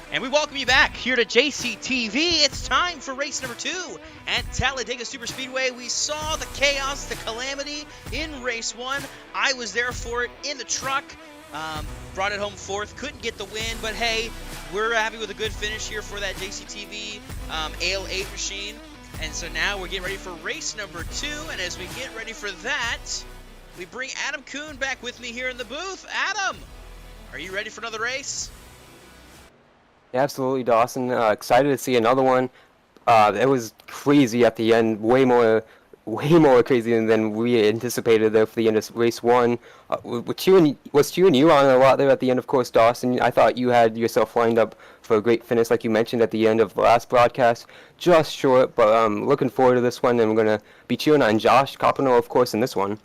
And we welcome you back here to JCTV. It's time for race number 2 at Talladega Superspeedway. We saw the chaos, the calamity in race 1. I was there for it in the truck. Brought it home 4th. Couldn't get the win, but hey, we're happy with a good finish here for that JCTV AL8 machine. And so now we're getting ready for race number 2. And as we get ready for that, we bring Adam Kuhn back with me here in the booth. Adam, are you ready for another race? Absolutely, Dawson. Excited to see another one. It was crazy at the end, way more crazy than we anticipated there for the end of race 1. Was cheering you on a lot there at the end, of course, Dawson. I thought you had yourself lined up for a great finish, like you mentioned at the end of the last broadcast. Just short, but looking forward to this one, and we're going to be cheering on Josh Coppernoll, of course, in this one.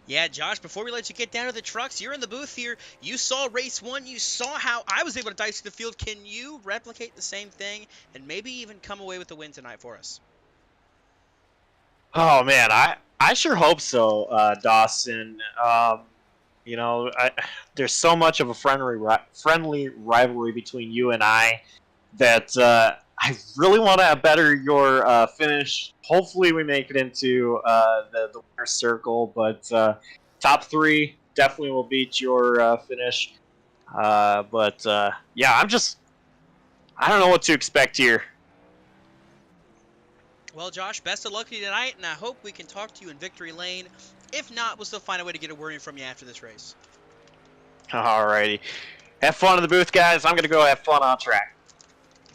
Yeah, Josh, before we let you get down to the trucks, you're in the booth here. You saw race 1. You saw how I was able to dice the field. Can you replicate the same thing and maybe even come away with the win tonight for us? Oh, man, I sure hope so, Dawson. There's so much of a friendly rivalry between you and I that I really want to better your finish. Hopefully we make it into the winner's circle, but top 3 definitely will beat your finish. Yeah, I don't know what to expect here. Well, Josh, best of luck to you tonight, and I hope we can talk to you in victory lane. If not, we'll still find a way to get a word in from you after this race. Alrighty. Have fun in the booth, guys. I'm going to go have fun on track.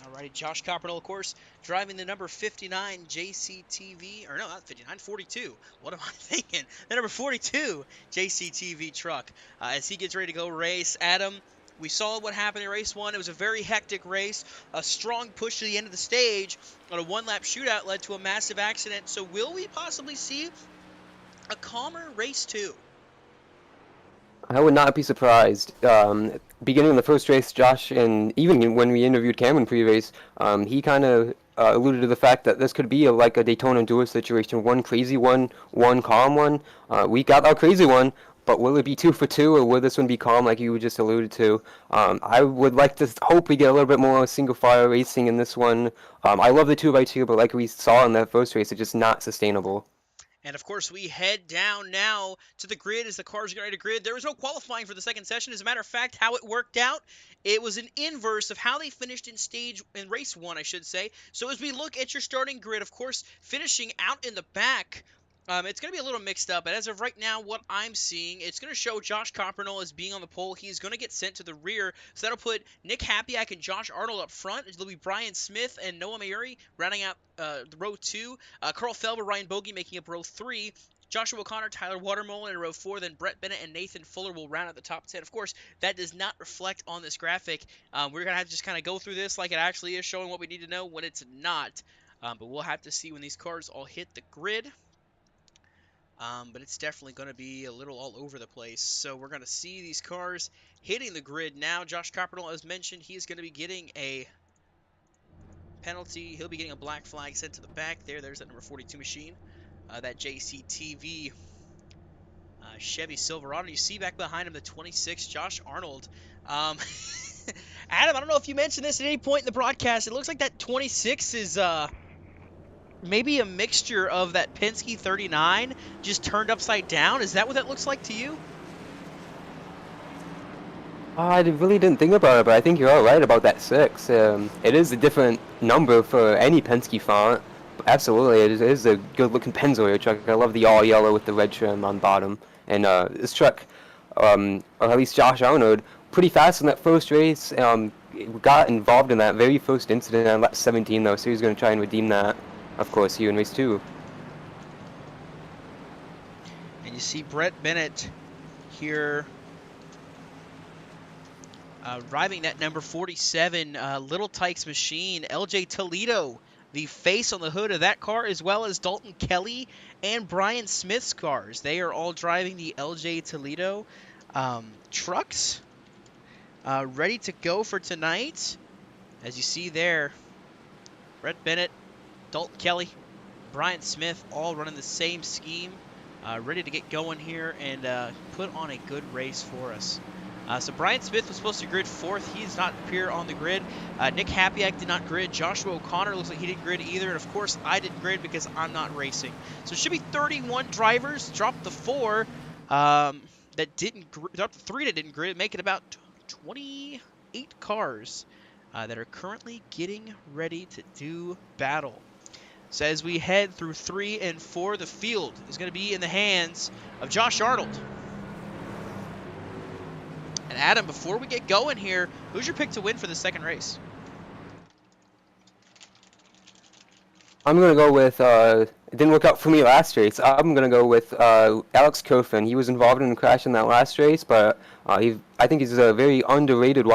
Alrighty, Josh Coppernoll, of course, driving the number 59 JCTV, or no, not 59, 42. What am I thinking? The number 42 JCTV truck as he gets ready to go race. Adam, we saw what happened in race 1. It was a very hectic race. A strong push to the end of the stage on a one-lap shootout led to a massive accident. So will we possibly see a calmer race 2? I would not be surprised. Beginning of the first race, Josh, and even when we interviewed Cameron pre-race, he kind of alluded to the fact that this could be like a Daytona Duo situation, one crazy one, one calm one. We got our crazy one, but will it be 2 for 2, or will this one be calm like you just alluded to? I would like to hope we get a little bit more single-file racing in this one. I love the 2x2, but like we saw in that first race, it's just not sustainable. And, of course, we head down now to the grid as the cars get ready to grid. There was no qualifying for the second session. As a matter of fact, how it worked out, it was an inverse of how they finished in race 1, I should say. So as we look at your starting grid, of course, finishing out in the back, it's going to be a little mixed up, but as of right now, what I'm seeing, it's going to show Josh Coppernoll as being on the pole. He's going to get sent to the rear, so that'll put Nick Hapiak and Josh Arnold up front. It'll be Brian Smith and Noah Mayuri rounding out the row 2. Carl Felber, Ryan Bogey making up row 3. Joshua O'Connor, Tyler Watermolen in row 4, then Brett Bennett and Nathan Fuller will round out the top 10. Of course, that does not reflect on this graphic. We're going to have to just kind of go through this like it actually is, showing what we need to know when it's not. But we'll have to see when these cars all hit the grid. But it's definitely going to be a little all over the place. So we're going to see these cars hitting the grid now. Josh Coppernoll, as mentioned, he is going to be getting a penalty. He'll be getting a black flag sent to the back there. There's that number 42 machine, that JCTV Chevy Silverado. You see back behind him the 26, Josh Arnold. Adam, I don't know if you mentioned this at any point in the broadcast. It looks like that 26 is maybe a mixture of that Penske 39 just turned upside down. Is that what that looks like to you? I really didn't think about it, but I think you're all right about that 6. It is a different number for any Penske font. Absolutely, it is a good-looking Pennzoil truck. I love the all-yellow with the red trim on bottom. And this truck, or at least Josh Arnold, pretty fast in that first race. Got involved in that very first incident on lap 17, though, so he's going to try and redeem that, of course, here in race 2. And you see Brett Bennett here driving that number 47 Little Tykes machine. LJ Toledo, the face on the hood of that car, as well as Dalton Kelly and Brian Smith's cars. They are all driving the LJ Toledo trucks, ready to go for tonight. As you see there, Brett Bennett, Dalton Kelly, Brian Smith, all running the same scheme, ready to get going here and put on a good race for us. So Brian Smith was supposed to grid 4th. He does not appear on the grid. Nick Hapiak did not grid. Joshua O'Connor looks like he didn't grid either. And, of course, I didn't grid because I'm not racing. So it should be 31 drivers. Drop the 4 that didn't drop the 3 that didn't grid. Make it about 28 cars that are currently getting ready to do battle. So as we head through 3 and 4, the field is going to be in the hands of Josh Arnold. And Adam, before we get going here, who's your pick to win for the second race? I'm going to go with, it didn't work out for me last race. I'm going to go with Alex Kofin. He was involved in a crash in that last race, but I think he's a very underrated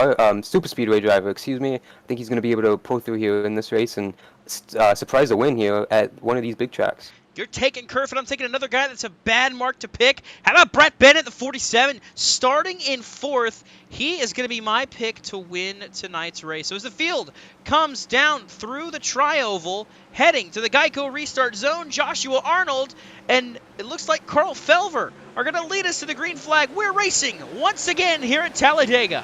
super speedway driver. Excuse me. I think he's going to be able to pull through here in this race and surprise a win here at one of these big tracks. You're taking Kerf, and I'm taking another guy that's a bad mark to pick. How about Brett Bennett, the 47, starting in 4th? He is going to be my pick to win tonight's race. So as the field comes down through the tri-oval, heading to the Geico restart zone, Joshua Arnold and it looks like Carl Felver are going to lead us to the green flag. We're racing once again here at Talladega.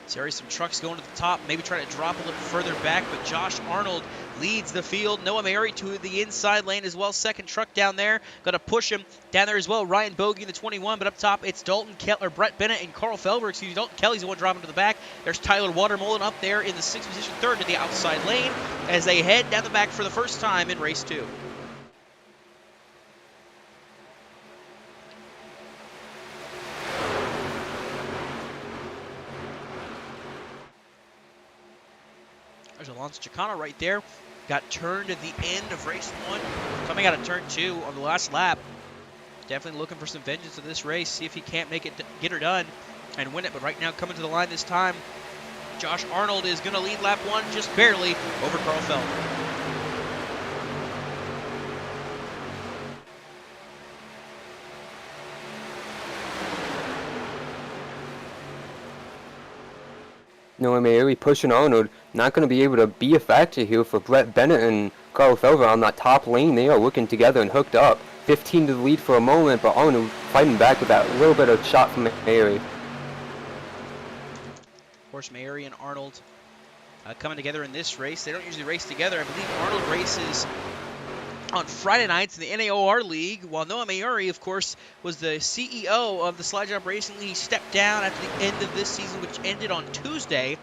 So there's some trucks going to the top, maybe trying to drop a little further back, but Josh Arnold leads the field. Noah Mary to the inside lane as well. Second truck down there, going to push him down there as well. Ryan Bogey in the 21, but up top it's Brett Bennett and Carl Felber. Excuse me, Dalton Kelly's the one dropping to the back. There's Tyler Watermolen up there in the 6th position, 3rd to the outside lane as they head down the back for the first time in race 2. There's Alonso Chicano right there. Got turned at the end of race 1. Coming out of turn 2 on the last lap. Definitely looking for some vengeance in this race. See if he can't make it, get her done and win it. But right now coming to the line this time, Josh Arnold is going to lead lap 1 just barely over Carl Felber. Noah Mary pushing Arnold, not going to be able to be a factor here for Brett Bennett and Carl Felver on that top lane. They are working together and hooked up. 15 to the lead for a moment, but Arnold fighting back with that little bit of shot from Mary. Of course, Mary and Arnold coming together in this race. They don't usually race together. I believe Arnold races on Friday nights in the NAOR League, while Noah Mayuri, of course, was the CEO of the Slide Jump Racing League. He stepped down at the end of this season, which ended on Tuesday.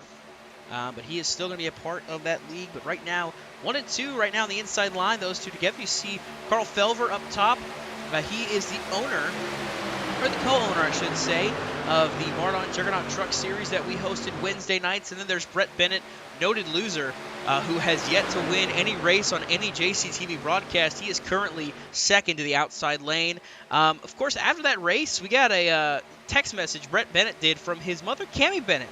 But he is still going to be a part of that league. But right now, 1 and 2 right now on the inside line, those two together. You see Carl Felver up top. He is the owner, or the co-owner, I should say, of the Mardon Juggernaut Trucks Series that we hosted Wednesday nights. And then there's Brett Bennett, noted loser, who has yet to win any race on any JCTV broadcast. He is currently 2nd to the outside lane. Of course, after that race, we got a text message Brett Bennett did from his mother, Cammie Bennett.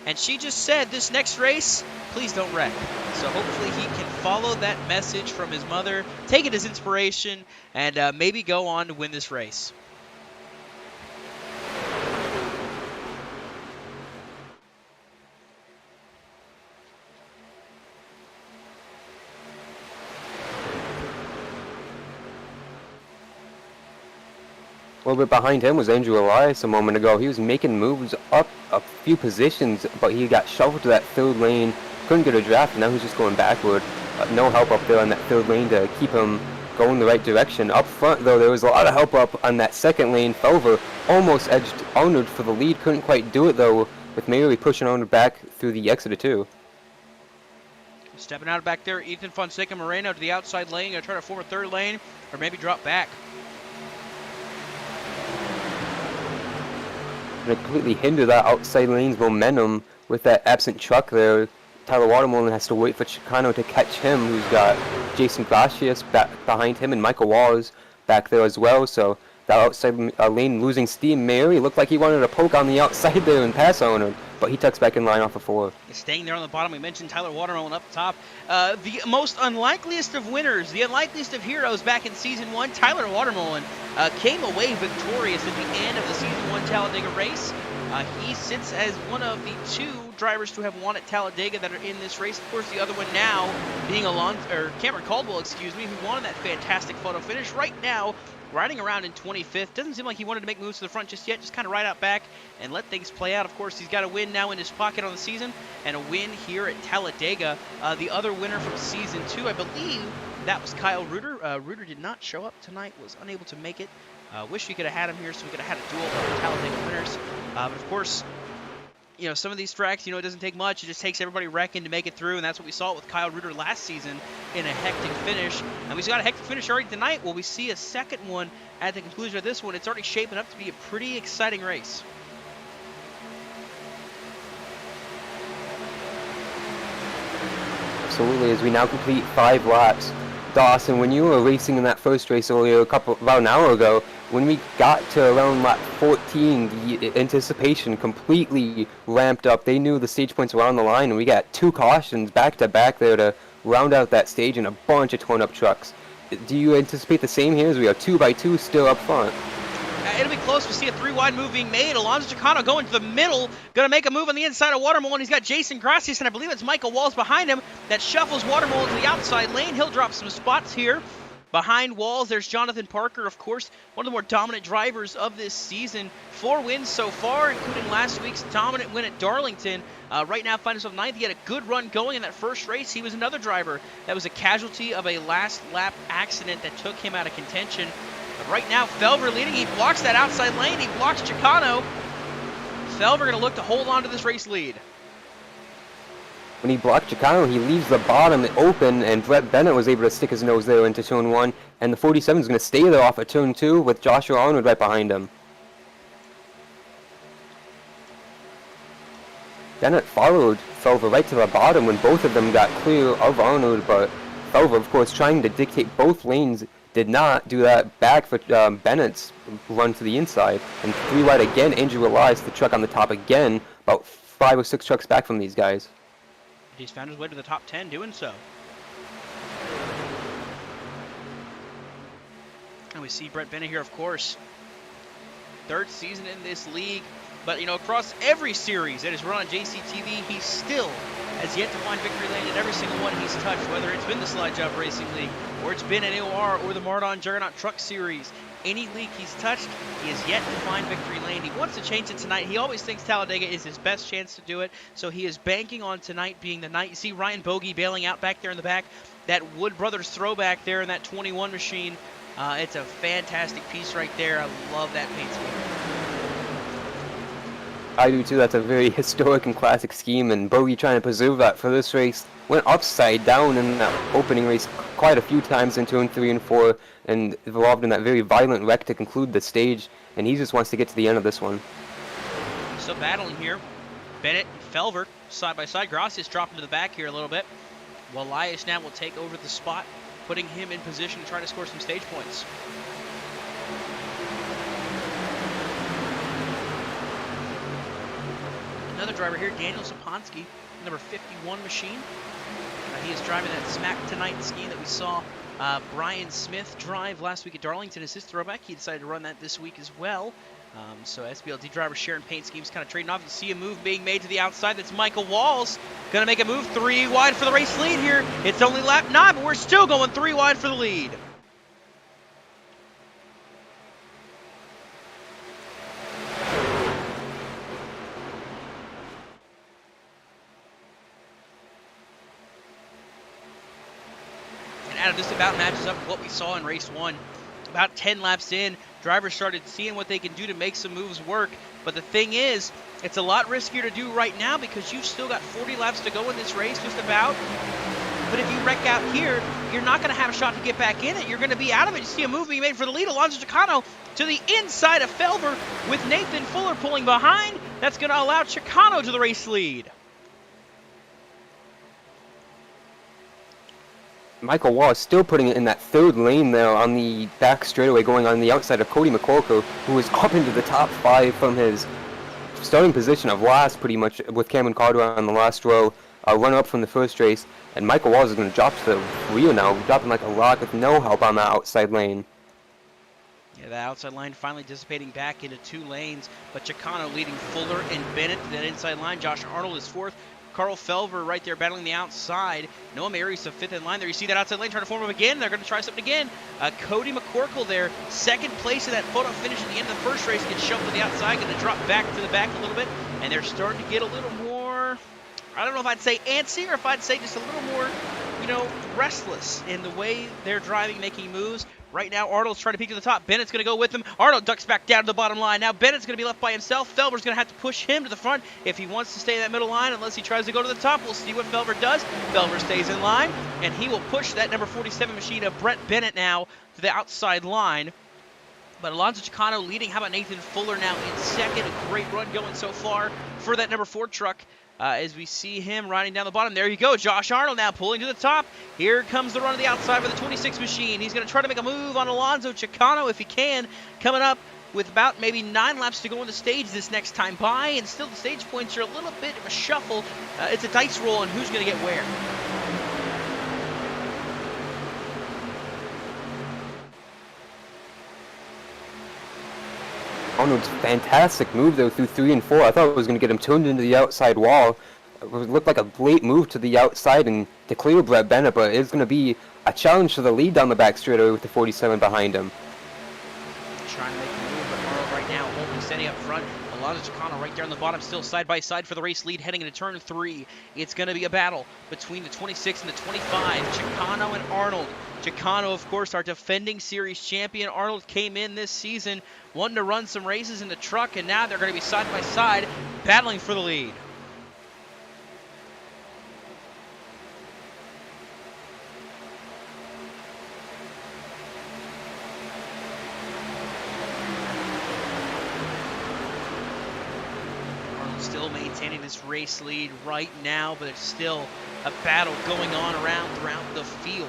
And she just said, this next race, please don't wreck. So hopefully he can follow that message from his mother, take it as inspiration, and maybe go on to win this race. A little bit behind him was Andrew Elias a moment ago. He was making moves up a few positions, but he got shuffled to that 3rd lane. Couldn't get a draft, and now he's just going backward. No help up there on that 3rd lane to keep him going the right direction. Up front, though, there was a lot of help up on that 2nd lane. Felver almost edged Arnold for the lead. Couldn't quite do it, though, with Mary pushing Arnold back through the exit of 2. Stepping out back there, Ethan Fonseca Moreno to the outside lane. Going to try to form a 3rd lane, or maybe drop back. And completely hinder that outside lane's momentum with that absent truck there. Tyler Watermolen has to wait for Chicano to catch him, who's got Jason Gracias back behind him and Michael Walls back there as well. So that outside lane losing steam. Mary looked like he wanted to poke on the outside there and pass on him, but he tucks back in line off of 4. Staying there on the bottom, we mentioned Tyler Watermolen up top. The most unlikeliest of winners, the unlikeliest of heroes back in Season 1, Tyler Watermolen came away victorious at the end of the Season 1 Talladega race. He sits as one of the 2 drivers to have won at Talladega that are in this race. Of course, the other one now being Cameron Caldwell, who won that fantastic photo finish. Right now, riding around in 25th. Doesn't seem like he wanted to make moves to the front just yet. Just kind of ride out back and let things play out. Of course, he's got a win now in his pocket on the season and a win here at Talladega. The other winner from season 2, I believe, that was Kyle Reuter. Reuter did not show up tonight, was unable to make it. Wish we could have had him here so we could have had a duel of the Talladega winners. But of course, you know, some of these tracks, it doesn't take much. It just takes everybody wrecking to make it through, and that's what we saw with Kyle Reuter last season in a hectic finish. And we've got a hectic finish already tonight. Will we see a second one at the conclusion of this one? It's already shaping up to be a pretty exciting race. Absolutely, as we now complete 5 laps. Dawson, when you were racing in that first race earlier, about an hour ago, when we got to around lap 14, the anticipation completely ramped up. They knew the stage points were on the line, and we got 2 cautions back to back there to round out that stage and a bunch of torn up trucks. Do you anticipate the same here as we are 2 by 2 still up front? It'll be close. We see a 3-wide move being made. Alonso Chicano going to the middle. Going to make a move on the inside of Watermole. And he's got Jason Gracias, and I believe it's Michael Walls behind him that shuffles Watermole into the outside lane. He'll drop some spots here. Behind Walls, there's Jonathan Parker, of course, one of the more dominant drivers of this season. 4 wins so far, including last week's dominant win at Darlington. Right now, finds himself 9th. He had a good run going in that first race. He was another driver that was a casualty of a last lap accident that took him out of contention. But right now, Felver leading. He blocks that outside lane. He blocks Chicano. Felver going to look to hold on to this race lead. When he blocked Chicano, he leaves the bottom open, and Brett Bennett was able to stick his nose there into turn 1. And the 47 is going to stay there off at turn 2 with Joshua Arnold right behind him. Bennett followed Felver right to the bottom when both of them got clear of Arnold, but Felver, of course, trying to dictate both lanes, did not do that back for Bennett's run to the inside. And 3 wide again, Andrew relies the truck on the top again, about 5 or 6 trucks back from these guys. He's found his way to the top 10 doing so. And we see Brett Bennett here, of course. 3rd season in this league. But, across every series that is run on JCTV, he still has yet to find victory lane in every single one he's touched, whether it's been the Slide Job Racing League, or it's been an AOR, or the Mardon Juggernaut Truck Series. Any league he's touched, he has yet to find victory lane. He wants to change it tonight. He always thinks Talladega is his best chance to do it, so he is banking on tonight being the night. You see Ryan Bogey bailing out back there in the back. That Wood Brothers throwback there in that 21 machine. It's a fantastic piece right there. I love that paint scheme. I do too. That's a very historic and classic scheme, and Bogey trying to preserve that for this race. Went upside down in that opening race quite a few times in turn 3 and 4, and involved in that very violent wreck to conclude the stage, and he just wants to get to the end of this one. Still battling here. Bennett and Felver side by side. Gracias dropping to the back here a little bit. Well, Elias now will take over the spot, putting him in position to try to score some stage points. Another driver here, Daniel Saponsky, number 51 machine. He is driving that Smack Tonight scheme that we saw Brian Smith drive last week at Darlington as his throwback. He decided to run that this week as well. So SBLD driver sharing paint schemes, kind of trading off. You see a move being made to the outside. That's Michael Walls. Going to make a move 3 wide for the race lead here. It's only lap 9, but we're still going 3 wide for the lead. Just about matches up with what we saw in race 1. About 10 laps in, drivers started seeing what they can do to make some moves work. But the thing is, it's a lot riskier to do right now because you've still got 40 laps to go in this race, just about. But if you wreck out here, you're not going to have a shot to get back in it. You're going to be out of it. You see a move being made for the lead. Alonso Chicano to the inside of Felver with Nathan Fuller pulling behind. That's going to allow Chicano to the race lead. Michael Wallace still putting it in that 3rd lane there on the back straightaway, going on the outside of Cody McCorkle, who was up into the top 5 from his starting position of last, pretty much, with Cameron Carter on the last row, runner up from the first race. And Michael Wallace is going to drop to the rear now, dropping like a rock with no help on that outside lane. Yeah, the outside line finally dissipating back into 2 lanes, but Chicano leading Fuller and Bennett to that inside line. Josh Arnold is 4th. Carl Felver right there battling the outside. Noah Mary's the 5th in line there. You see that outside lane trying to form up again. They're going to try something again. Cody McCorkle there, 2nd place in that photo finish at the end of the first race, gets shoved to the outside, going to drop back to the back a little bit, and they're starting to get a little more, I don't know if I'd say antsy or if I'd say just a little more, restless in the way they're driving, making moves. Right now, Arnold's trying to peek to the top. Bennett's going to go with him. Arnold ducks back down to the bottom line. Now Bennett's going to be left by himself. Felver's going to have to push him to the front if he wants to stay in that middle line, unless he tries to go to the top. We'll see what Felver does. Felver stays in line, and he will push that number 47 machine of Brett Bennett now to the outside line. But Alonso Chicano leading. How about Nathan Fuller now in 2nd? A great run going so far for that number 4 truck. As we see him riding down the bottom. There you go. Josh Arnold now pulling to the top. Here comes the run to the outside with the 26 machine. He's going to try to make a move on Alonso Chicano if he can. Coming up with about maybe 9 laps to go on the stage this next time by. And still the stage points are a little bit of a shuffle. It's a dice roll on who's going to get where. Arnold's fantastic move though through 3 and 4. I thought it was going to get him turned into the outside wall. It looked like a late move to the outside and to clear Brett Bennett, but it's going to be a challenge to the lead down the back straightaway with the 47 behind him. Trying to make a move, but Arnold right now holding steady up front. Alonso Chicano right there on the bottom, still side by side for the race lead heading into turn 3. It's going to be a battle between the 26 and the 25. Chicano and Arnold. Chicano, of course, our defending series champion. Arnold came in this season wanting to run some races in the truck, and now they're going to be side by side battling for the lead. Still maintaining this race lead right now, but it's still a battle going on throughout the field.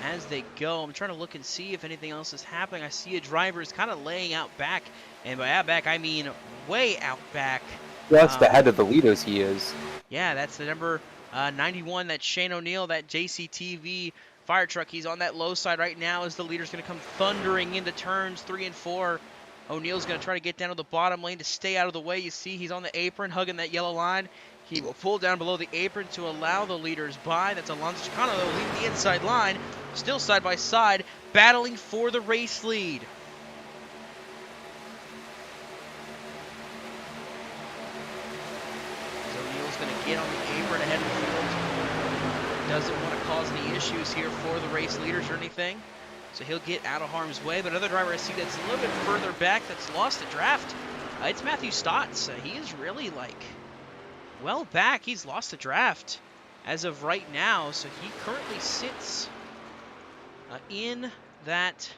As they go, I'm trying to look and see if anything else is happening. I see a driver is kind of laying out back, and by out back I mean way out back. That's the head of the leaders he is. Yeah, that's the number 91, that's Shane O'Neill, that JCTV fire truck. He's on that low side right now as the leader's going to come thundering into turns 3 and 4. O'Neill's going to try to get down to the bottom lane to stay out of the way. You see he's on the apron hugging that yellow line. He will pull down below the apron to allow the leaders by. That's Alonso Chicano, though, leading the inside line. Still side by side, battling for the race lead. So O'Neill's going to get on the apron ahead of the field. Doesn't want to cause any issues here for the race leaders or anything. So he'll get out of harm's way. But another driver I see that's a little bit further back that's lost the draft. It's Matthew Stotts. He is really, well back. He's lost the draft as of right now. So he currently sits in that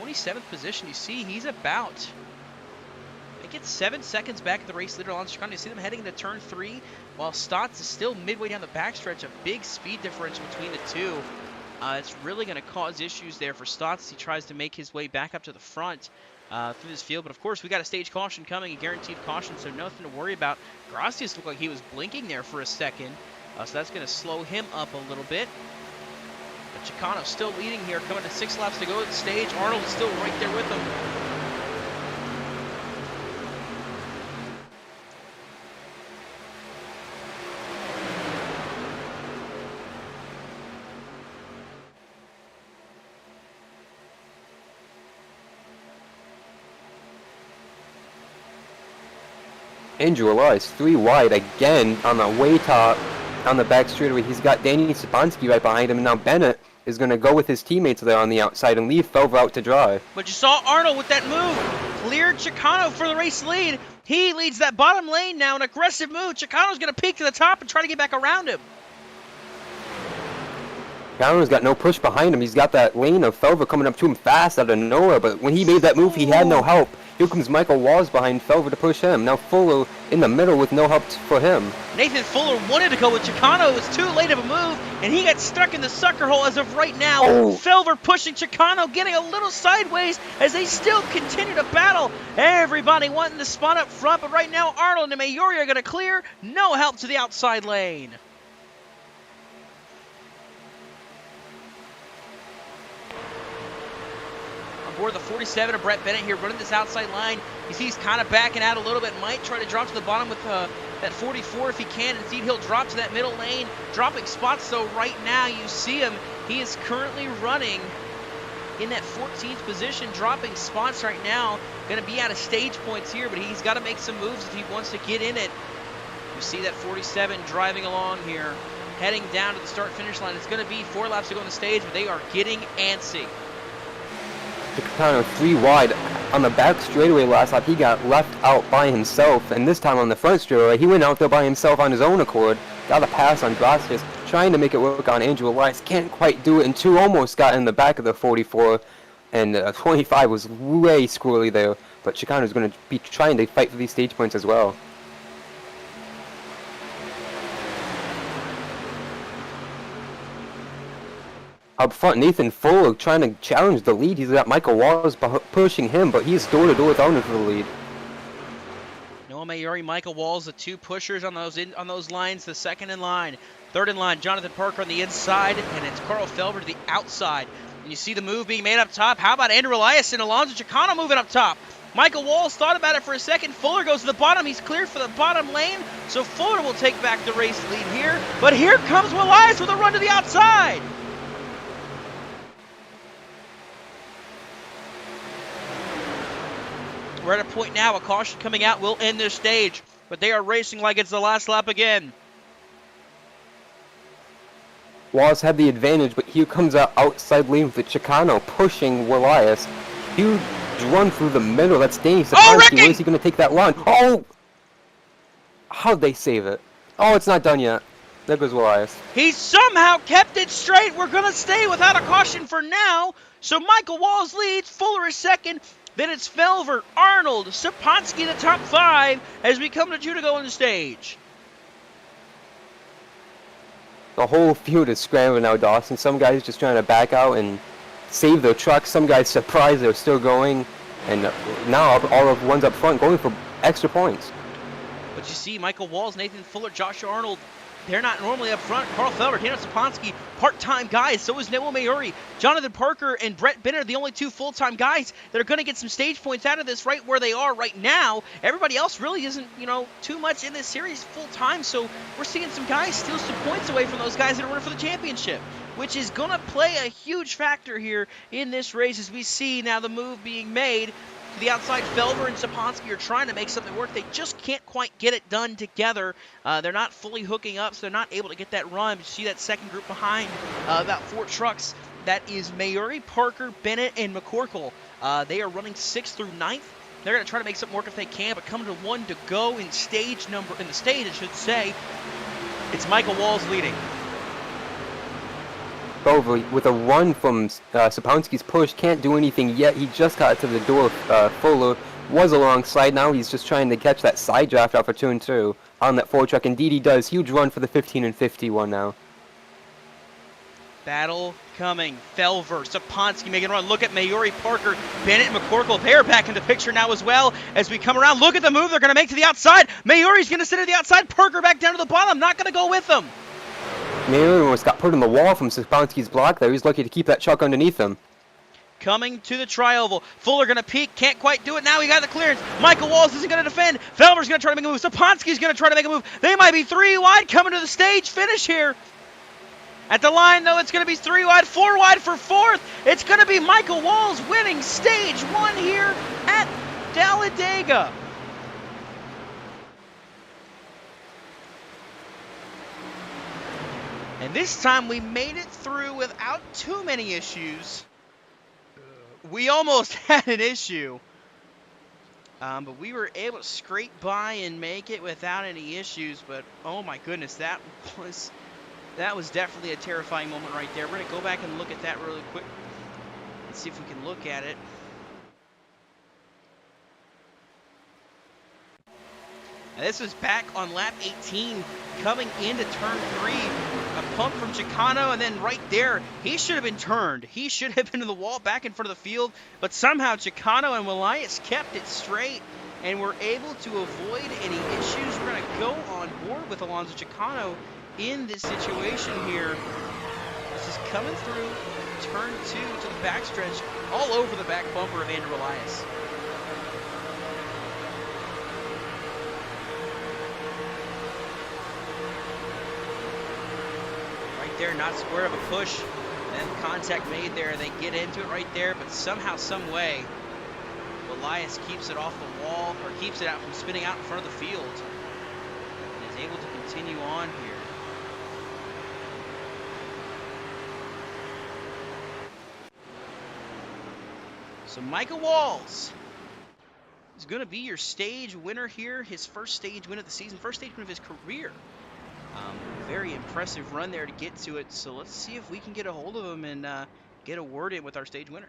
27th position. You see he's about, I think it's 7 seconds back at the race leader, Alonso Chicano. You see them heading into turn 3, while Stotts is still midway down the backstretch. A big speed differential between the two. It's really going to cause issues there for Stotts. He tries to make his way back up to the front through this field. But, of course, we got a stage caution coming, a guaranteed caution, so nothing to worry about. Gracias looked like he was blinking there for a second, so that's going to slow him up a little bit. But Chicano still leading here, coming to 6 laps to go at the stage. Arnold is still right there with him. Andrew Elias 3 wide again on the way top on the back straightaway. He's got Danny Sabanski right behind him, and now Bennett is going to go with his teammates there on the outside and leave Felver out to dry. But you saw Arnold with that move. Cleared Chicano for the race lead. He leads that bottom lane now. An aggressive move. Chicano's going to peek to the top and try to get back around him. Chicano's got no push behind him. He's got that lane of Felver coming up to him fast out of nowhere, but when he made that move, he had no help. Here comes Michael Walls behind Felver to push him. Now Fuller in the middle with no help for him. Nathan Fuller wanted to go with Chicano. It was too late of a move, and he got stuck in the sucker hole as of right now. Felver pushing Chicano, getting a little sideways as they still continue to battle. Everybody wanting to spot up front, but right now Arnold and Mayori are going to clear. No help to the outside lane. on board the 47 of Brett Bennett here, running this outside line. You see he's kind of backing out a little bit. Might try to drop to the bottom with that 44 if he can. Indeed, he'll drop to that middle lane. Dropping spots, though, right now you see him. He is currently running in that 14th position, dropping spots right now. Going to be out of stage points here, but he's got to make some moves if he wants to get in it. You see that 47 driving along here, heading down to the start-finish line. It's going to be 4 laps to go on the stage, but they are getting antsy. Chicano 3 wide. On the back straightaway last lap, he got left out by himself, and this time on the front straightaway, he went out there by himself on his own accord. Got a pass on Gracias, trying to make it work on Andrew Elias. Can't quite do it, and 2 almost got in the back of the 44, and 25 was way squirrely there. But Chicano's going to be trying to fight for these stage points as well. Up front, Nathan Fuller trying to challenge the lead. He's got Michael Walls pushing him, but he's door-to-door with owner for the lead. Noah Mayuri, Michael Walls, the 2 pushers on those lines. The second in line, third in line, Jonathan Parker on the inside, and it's Carl Felber to the outside. And you see the move being made up top. How about Andrew Elias and Alonso Chicano moving up top? Michael Walls thought about it for a second. Fuller goes to the bottom. He's cleared for the bottom lane, so Fuller will take back the race lead here. But here comes Elias with a run to the outside. We're at a point now, a caution coming out will end this stage, but they are racing like it's the last lap again. Walls had the advantage, but here comes out outside lane with the Chicano pushing Elias. Huge run through the middle. That's Danny Sapansky. Where is he going to take that run? Oh! How'd they save it? Oh, it's not done yet. There goes Elias. He somehow kept it straight. We're going to stay without a caution for now. So Michael Walls leads, Fuller is second. Then it's Felver, Arnold, Sapansky, the top 5 as we come to 2 to go on the stage. The whole field is scrambling now, Dawson. Some guys just trying to back out and save their trucks. Some guys surprised they're still going. And now all of ones up front going for extra points. But you see Michael Walls, Nathan Fuller, Josh Arnold, they're not normally up front. Carl Felber, Daniel Sapansky, part-time guys. So is Noah Mayuri. Jonathan Parker and Brett Bennett are the only 2 full-time guys that are going to get some stage points out of this right where they are right now. Everybody else really isn't, too much in this series full-time. So we're seeing some guys steal some points away from those guys that are running for the championship, which is going to play a huge factor here in this race as we see now the move being made. To the outside, Felber and Sapansky are trying to make something work. They just can't quite get it done together. They're not fully hooking up, so they're not able to get that run. But you see that second group behind, about 4 trucks. That is Mayuri, Parker, Bennett, and McCorkle. They are running 6th through 9th. They're going to try to make something work if they can, but coming to 1 to go in the stage, I should say, it's Michael Walls leading. Over with a run from Sapansky's push, can't do anything yet. He just got to the door. Fuller was alongside. Now he's just trying to catch that side draft out for turn 2 on that 4 truck. Indeed he does. Huge run for the 15 and 51 now. Battle coming. Felver, Sapansky making a run. Look at Mayuri, Parker, Bennett, and McCorkle. They're back in the picture now as well as we come around. Look at the move they're going to make to the outside. Mayuri's going to sit at the outside. Parker back down to the bottom. Not going to go with them. Mayuri almost got put in the wall from Sapansky's block there. He's lucky to keep that truck underneath him. Coming to the tri-oval. Fuller going to peek. Can't quite do it. Now he got the clearance. Michael Walls isn't going to defend. Felber's going to try to make a move. Sapansky's going to try to make a move. They might be 3 wide coming to the stage finish here. At the line, though, it's going to be 3 wide, 4 wide for 4th. It's going to be Michael Walls winning stage 1 here at Talladega. And this time we made it through without too many issues. We almost had an issue. But we were able to scrape by and make it without any issues. But oh my goodness, that was definitely a terrifying moment right there. We're going to go back and look at that really quick. Let's see if we can look at it. Now this was back on lap 18, coming into turn 3. A pump from Chicano, and then right there, he should have been turned. He should have been to the wall back in front of the field, but somehow Chicano and Elias kept it straight and were able to avoid any issues. We're going to go on board with Alonso Chicano in this situation here. This is coming through turn 2 to the backstretch, all over the back bumper of Andrew Elias. Right there, not square of a push, and contact made there. They get into it right there, but somehow, some way, Elias keeps it off the wall, or keeps it out from spinning out in front of the field, and is able to continue on here. So Micah Walls is going to be your stage winner here. His first stage win of the season, first stage win of his career. Very impressive run there to get to it. So let's see if we can get a hold of him and get a word in with our stage winner.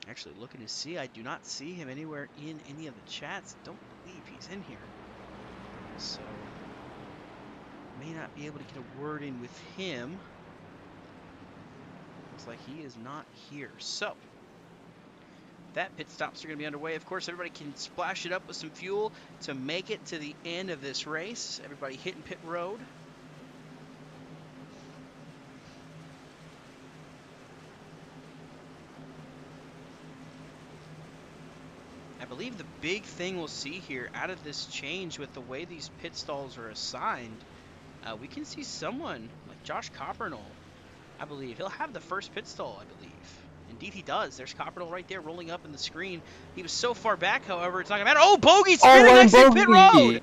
Actually looking to see, I do not see him anywhere in any of the chats. Don't believe he's in here. So, may not be able to get a word in with him. Looks like he is not here. So, that pit stops are going to be underway. Of course, everybody can splash it up with some fuel to make it to the end of this race. Everybody hitting pit road. I believe the big thing we'll see here out of this change with the way these pit stalls are assigned, we can see someone like Josh Coppernoll, I believe. He'll have the first pit stall, I believe. Indeed he does. There's Coppernoll right there rolling up in the screen. He was so far back, however, it's not going to matter. Oh, bogey! Spinning exiting pit road!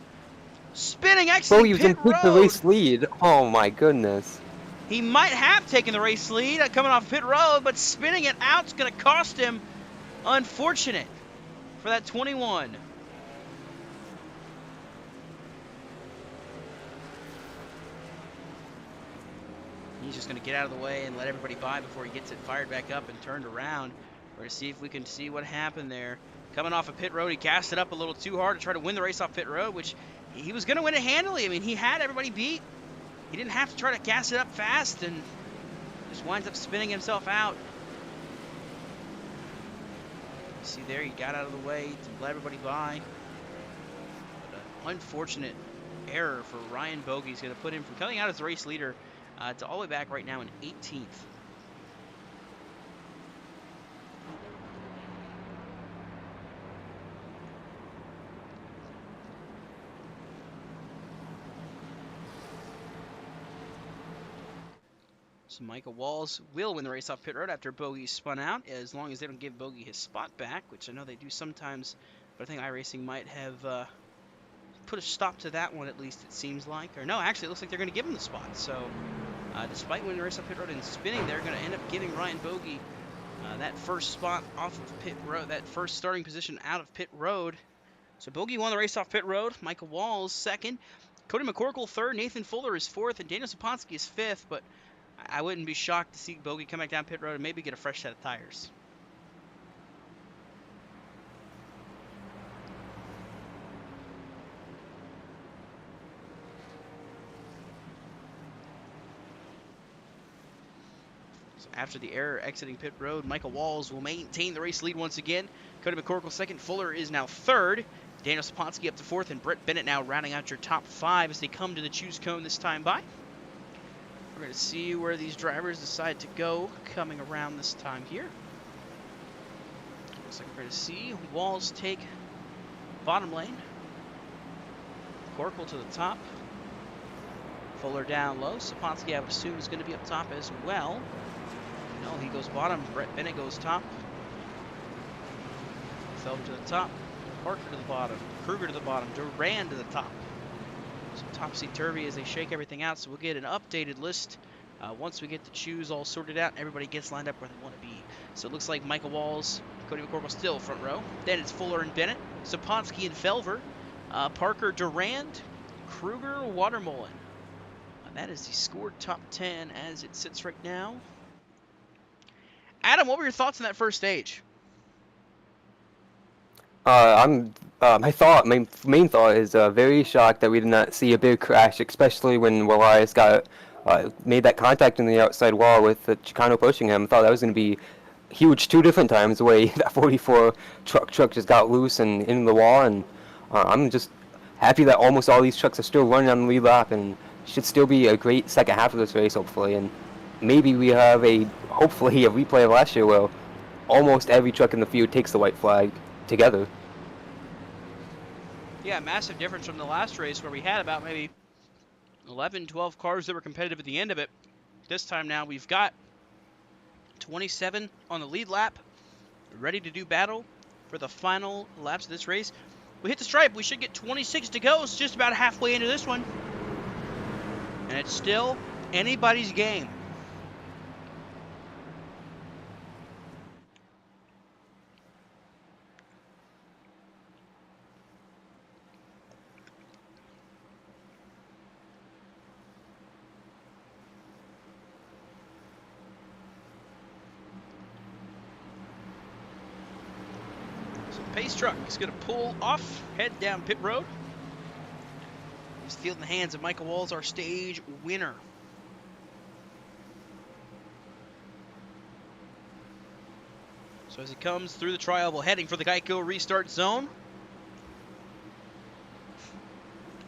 Spinning exiting pit road! Bogey the race lead. Oh my goodness. He might have taken the race lead coming off pit road, but spinning it out is going to cost him. Unfortunate for that 21. He's just going to get out of the way and let everybody by before he gets it fired back up and turned around. We're going to see if we can see what happened there. Coming off of pit road, he gassed it up a little too hard to try to win the race off pit road, which he was going to win it handily. I mean, he had everybody beat. He didn't have to try to gas it up fast and just winds up spinning himself out. See there, he got out of the way to let everybody by. But an unfortunate error for Ryan Bogey is going to put him from coming out as the race leader to all the way back right now in 18th. So Micah Walls will win the race off pit road after Bogey spun out, as long as they don't give Bogey his spot back, which I know they do sometimes, but I think iRacing might have put a stop to that one, at least it seems like. Or no, actually it looks like they're going to give him the spot. So despite winning the race off pit road and spinning, they're going to end up giving Ryan Bogey that first spot off of pit road, that first starting position out of pit road. So Bogey won the race off pit road, Micah Walls second, Cody McCorkle third, Nathan Fuller is fourth, and Daniel Saponsky is fifth, but I wouldn't be shocked to see Bogey come back down pit road and maybe get a fresh set of tires. So after the error exiting pit road, Michael Walls will maintain the race lead once again. Cody McCorkle second, Fuller is now third. Daniel Saponsky up to fourth, and Brett Bennett now rounding out your top five as they come to the choose cone this time by. We're going to see where these drivers decide to go coming around this time here. Looks like we're going to see Walls take bottom lane. Corkle to the top. Fuller down low. Saponsky, I would assume, is going to be up top as well. No, he goes bottom. Brett Bennett goes top. Felder to the top. Parker to the bottom. Kruger to the bottom. Duran to the top. So topsy-turvy as they shake everything out. So we'll get an updated list once we get the choose all sorted out. Everybody gets lined up where they want to be. So it looks like Michael Walls, Cody McCorkle still front row. Then it's Fuller and Bennett, Saponsky and Felver, Parker, Durand, Kruger, Watermullen. That is the scored top 10 as it sits right now. Adam, what were your thoughts on that first stage? My main thought is very shocked that we did not see a big crash, especially when Elias got made that contact in the outside wall with Chicano pushing him. I thought that was going to be huge two different times the way that 44 truck just got loose and into the wall, and I'm just happy that almost all these trucks are still running on the lead lap, and should still be a great second half of this race, hopefully. And maybe we have hopefully a replay of last year where almost every truck in the field takes the white flag together. Yeah, massive difference from the last race where we had about maybe 11, 12 cars that were competitive at the end of it. This time now we've got 27 on the lead lap, ready to do battle for the final laps of this race. We hit the stripe. We should get 26 to go. It's just about halfway into this one. And it's still anybody's game. Pace truck is going to pull off, head down pit road. He's fielding the hands of Michael Walls, our stage winner. So as he comes through the tri-oval, heading for the Geico restart zone.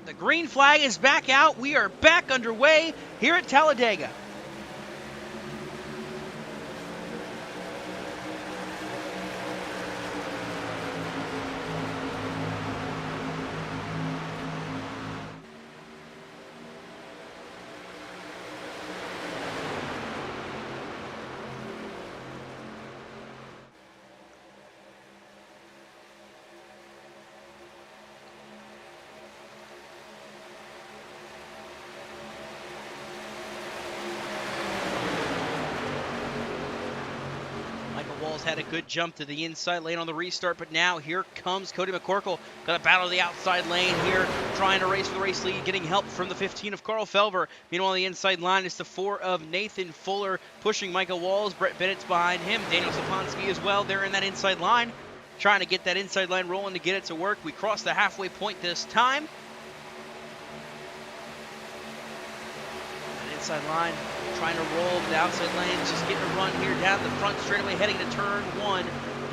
The green flag is back out. We are back underway here at Talladega. Walls had a good jump to the inside lane on the restart, but now here comes Cody McCorkle. Got to battle the outside lane here, trying to race for the race lead, getting help from the 15 of Carl Felver. Meanwhile, the inside line is the 4 of Nathan Fuller, pushing Michael Walls. Brett Bennett's behind him. Daniel Saponsky as well. They're in that inside line, trying to get that inside line rolling to get it to work. We cross the halfway point this time. That inside line, trying to roll the outside lanes, just getting a run here down the front straightaway, heading to turn 1.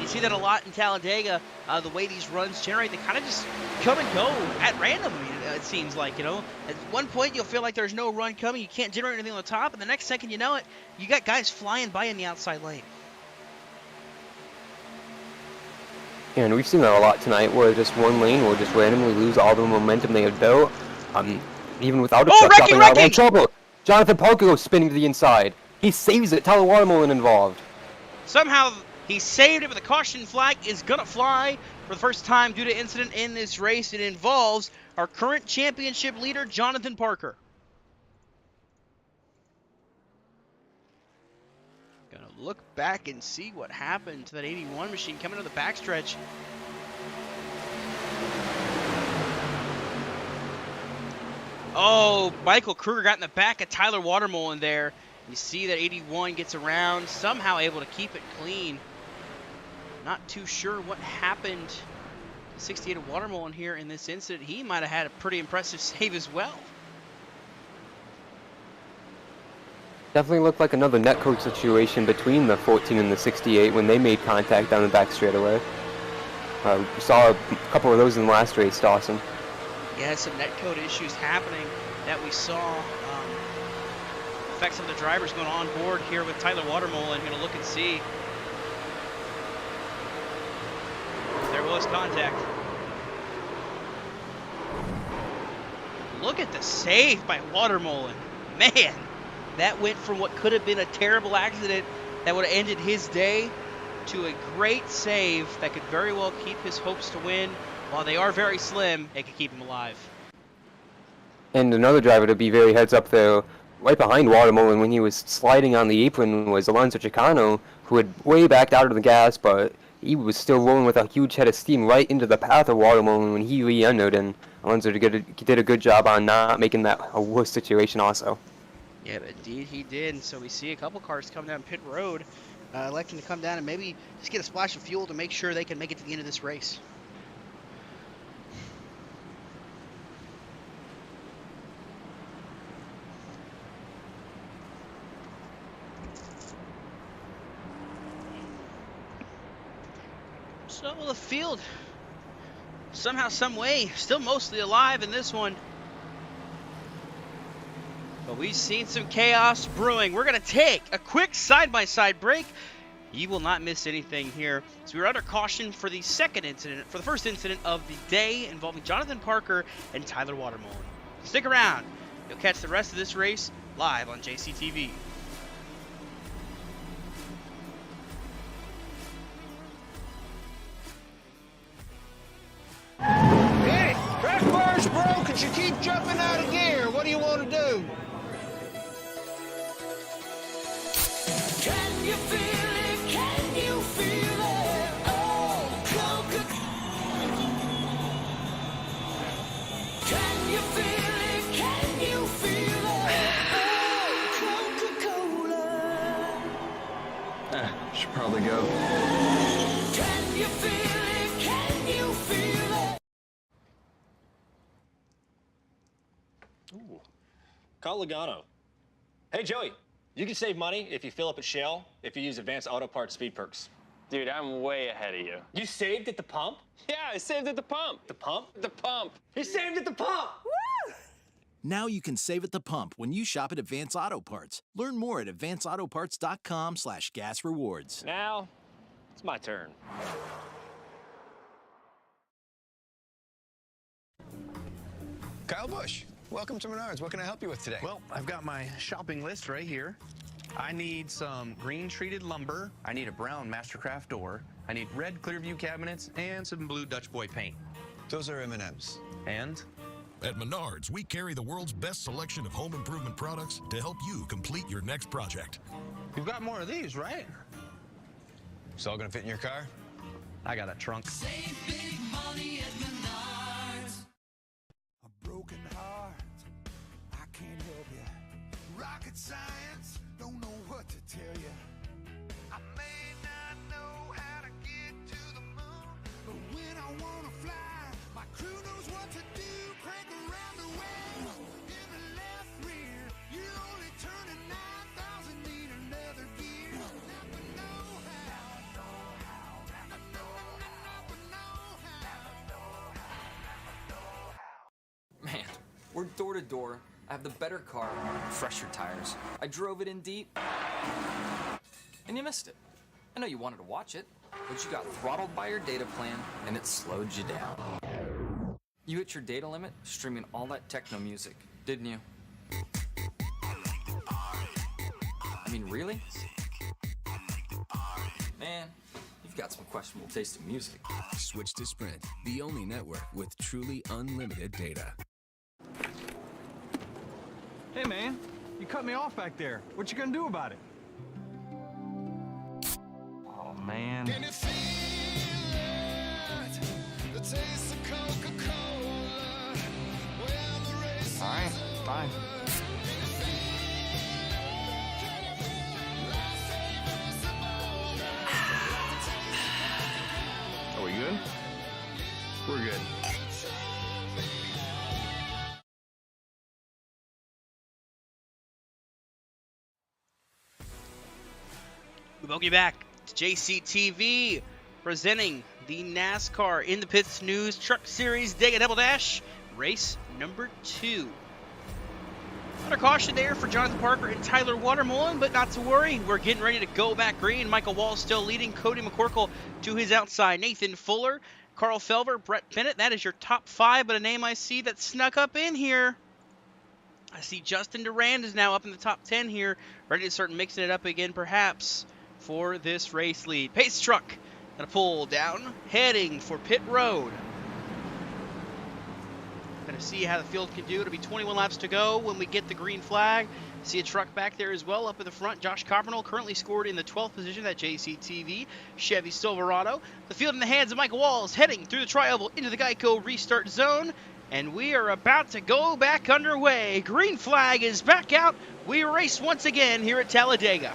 You see that a lot in Talladega, the way these runs generate. They kind of just come and go at random, it seems like, you know. At one point, you'll feel like there's no run coming. You can't generate anything on the top, and the next second you know it, you got guys flying by in the outside lane. And we've seen that a lot tonight, where just one lane will just randomly lose all the momentum they had built, even without a truck dropping out of trouble. Jonathan Parker goes spinning to the inside. He saves it. Tyler Watermelon involved. Somehow he saved it, but the caution flag is going to fly for the first time due to incident in this race. It involves our current championship leader, Jonathan Parker. Going to look back and see what happened to that 81 machine coming to the backstretch. Oh, Michael Kruger got in the back of Tyler Watermelon there. You see that 81 gets around, somehow able to keep it clean. Not too sure what happened to 68 of Watermelon here in this incident. He might have had a pretty impressive save as well. Definitely looked like another netcode situation between the 14 and the 68 when they made contact down the back straightaway. We saw a couple of those in the last race, Dawson. Yeah, some netcode issues happening that we saw. Effects of the drivers going on board here with Tyler Watermelon. Going to look and see. There was contact. Look at the save by Watermelon. Man, that went from what could have been a terrible accident that would have ended his day to a great save that could very well keep his hopes to win. While they are very slim, it could keep him alive. And another driver to be very heads up there, right behind Watermelon when he was sliding on the apron, was Alonso Chicano, who had way backed out of the gas, but he was still rolling with a huge head of steam right into the path of Watermelon when he re-entered, and Alonso did a good job on not making that a worse situation also. Yeah, indeed he did. And so we see a couple cars come down pit road, electing to come down and maybe just get a splash of fuel to make sure they can make it to the end of this race. So the field, somehow, some way, still mostly alive in this one. But we've seen some chaos brewing. We're going to take a quick side-by-side break. You will not miss anything here. So we're under caution for the first incident of the day involving Jonathan Parker and Tyler Watermullen. Stick around. You'll catch the rest of this race live on JCTV. Hey, track bar's broke and you keep jumping out of gear. What do you want to do? Can you feel it? Can you feel it? Oh, can you feel it? Can you feel it? Oh, Coca-Cola. Should probably go. Can you feel it? Can you feel it? Ooh. Call Logano. Hey, Joey. You can save money if you fill up at Shell if you use Advanced Auto Parts Speed Perks. Dude, I'm way ahead of you. You saved at the pump? Yeah, I saved at the pump. The pump? The pump. You saved at the pump! Now you can save at the pump when you shop at Advance Auto Parts. Learn more at advanceautoparts.com/gas rewards. Now, it's my turn. Kyle Busch, welcome to Menards. What can I help you with today? Well, I've got my shopping list right here. I need some green treated lumber. I need a brown Mastercraft door. I need red Clearview cabinets and some blue Dutch Boy paint. Those are M&Ms. And at Menards, we carry the world's best selection of home improvement products to help you complete your next project. you've got more of these, right? It's all gonna fit in your car? I got a trunk. Save big money at Menards. A broken heart, I can't help you. Rocket science, don't know what to tell you. I may not know how to get to the moon, but when I wanna fly, my crew knows what to do. Crank around the wheel in the left rear. You're only turning 9,000, need another gear. Never know how. Never know how. Man, we're door to door. I have the better car, fresher tires. I drove it in deep, and you missed it. I know you wanted to watch it, but you got throttled by your data plan, and it slowed you down. You hit your data limit streaming all that techno music, didn't you? I mean, really? Man, you've got some questionable taste in music. Switch to Sprint, the only network with truly unlimited data. Hey man, you cut me off back there. What you gonna do about it? Oh man. Can you feel it? The taste of Coca-Cola. When the race is Alright, fine. Are we good? We're good. We welcome you back to JCTV, presenting the NASCAR In the Pits News Truck Series Dega Double Dash, race number 2. Under caution there for Jonathan Parker and Tyler Watermullen, but not to worry. We're getting ready to go back green. Michael Wall still leading. Cody McCorkle to his outside. Nathan Fuller, Carl Felver, Brett Bennett. That is your top 5, but a name I see that snuck up in here. I see Justin Durand is now up in the top 10 here, ready to start mixing it up again perhaps for this race lead. Pace truck gonna pull down, heading for pit road. Gonna see how the field can do. It'll be 21 laps to go when we get the green flag. See a truck back there as well up in the front. Josh Coppernoll currently scored in the 12th position, that JCTV Chevy Silverado. The field in the hands of Michael Walls, heading through the tri-oval into the Geico restart zone. And we are about to go back underway. Green flag is back out. We race once again here at Talladega.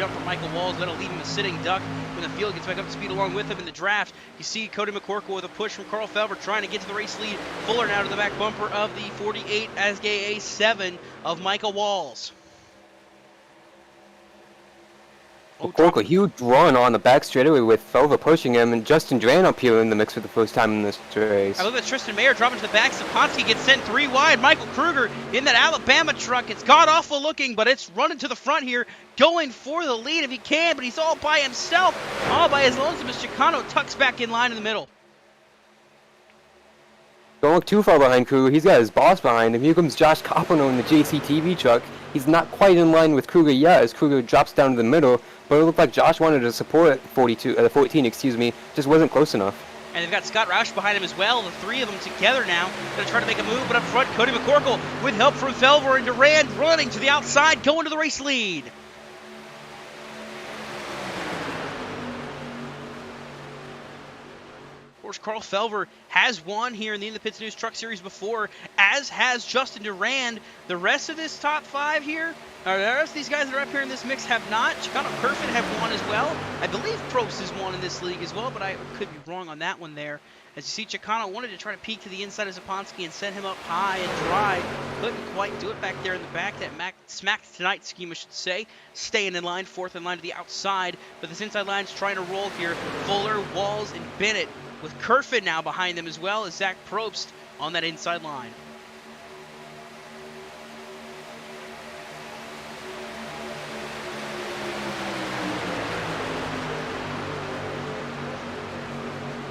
jump from Michael Walls. That'll leave him a sitting duck when the field gets back up to speed along with him in the draft. You see Cody McCorkle with a push from Carl Felver trying to get to the race lead. Fuller now to the back bumper of the 48 Asgay A7 of Michael Walls. McCorkle, huge run on the back straightaway with Felver pushing him, and Justin Duran up here in the mix for the first time in this race. I love that Tristan Mayer dropping to the back. Saponsky gets sent 3 wide. Michael Kruger in that Alabama truck. It's god-awful looking, but it's running to the front here, going for the lead if he can, but he's all by himself, all by his lonesome as Chicano tucks back in line in the middle. Don't look too far behind Kruger. He's got his boss behind him. Here comes Josh Coppernoll in the JCTV truck. He's not quite in line with Kruger yet as Kruger drops down to the middle, but it looked like Josh wanted to support 14, just wasn't close enough. And they've got Scott Roush behind him as well. The 3 of them together now. Going to try to make a move, but up front, Cody McCorkle with help from Felver and Durand running to the outside, going to the race lead. Of course, Carl Felver has won here in the InThePitsNews Truck Series before, as has Justin Durand. The rest of this top 5 here, or the rest of these guys that are up here in this mix have not. Chicano Kerfin have won as well. I believe Probst has won in this league as well, but I could be wrong on that one there. As you see, Chicano wanted to try to peek to the inside of Saponsky and send him up high and dry. Couldn't quite do it back there in the back. That smacked tonight scheme, I should say. Staying in line, 4th in line to the outside. But this inside line's trying to roll here. Fuller, Walls, and Bennett, with Kerfin now behind them as well as Zach Probst on that inside line.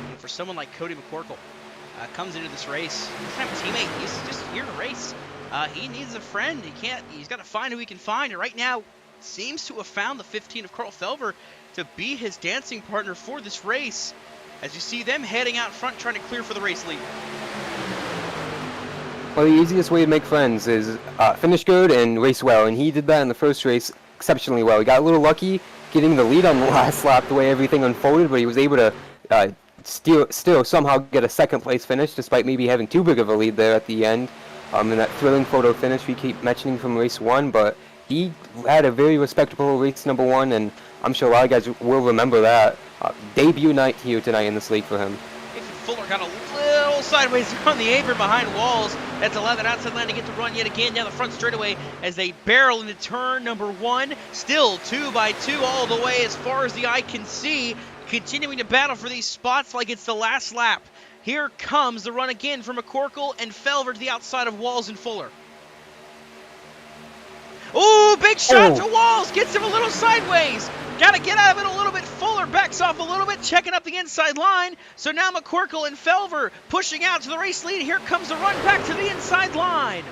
And for someone like Cody McCorkle, comes into this race, he doesn't have a teammate, he's just here to race. He needs a friend. He's got to find who he can find, and right now seems to have found the 15 of Carl Felver to be his dancing partner for this race. As you see them heading out front, trying to clear for the race lead. Well, the easiest way to make friends is finish good and race well, and he did that in the first race exceptionally well. He got a little lucky getting the lead on the last lap the way everything unfolded, but he was able to still somehow get a 2nd place finish, despite maybe having too big of a lead there at the end. In that thrilling photo finish we keep mentioning from race 1, but he had a very respectable race number 1, and I'm sure a lot of guys will remember that. Debut night here tonight in this league for him. Fuller got a little sideways on the apron behind Walls. That's allowed that outside line to get the run yet again down the front straightaway as they barrel into turn number 1. Still 2 by 2 all the way as far as the eye can see. Continuing to battle for these spots like it's the last lap. Here comes the run again from McCorkle and Felver to the outside of Walls and Fuller. Ooh, big shot to Walls. Gets him a little sideways. Got to get out of it a little bit. Fuller backs off a little bit, checking up the inside line. So now McCorkle and Felver pushing out to the race lead. Here comes the run back to the inside line.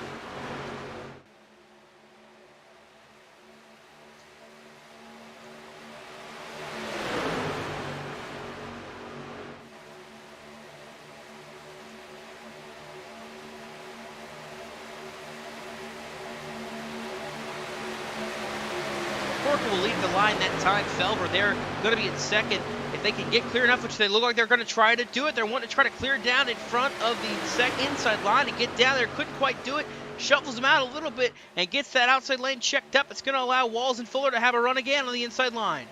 Will lead the line that time. Felver, they're going to be in 2nd. If they can get clear enough, which they look like they're going to try to do it, they're wanting to try to clear down in front of the inside line and get down there. Couldn't quite do it. Shuffles them out a little bit and gets that outside lane checked up. It's going to allow Walls and Fuller to have a run again on the inside line.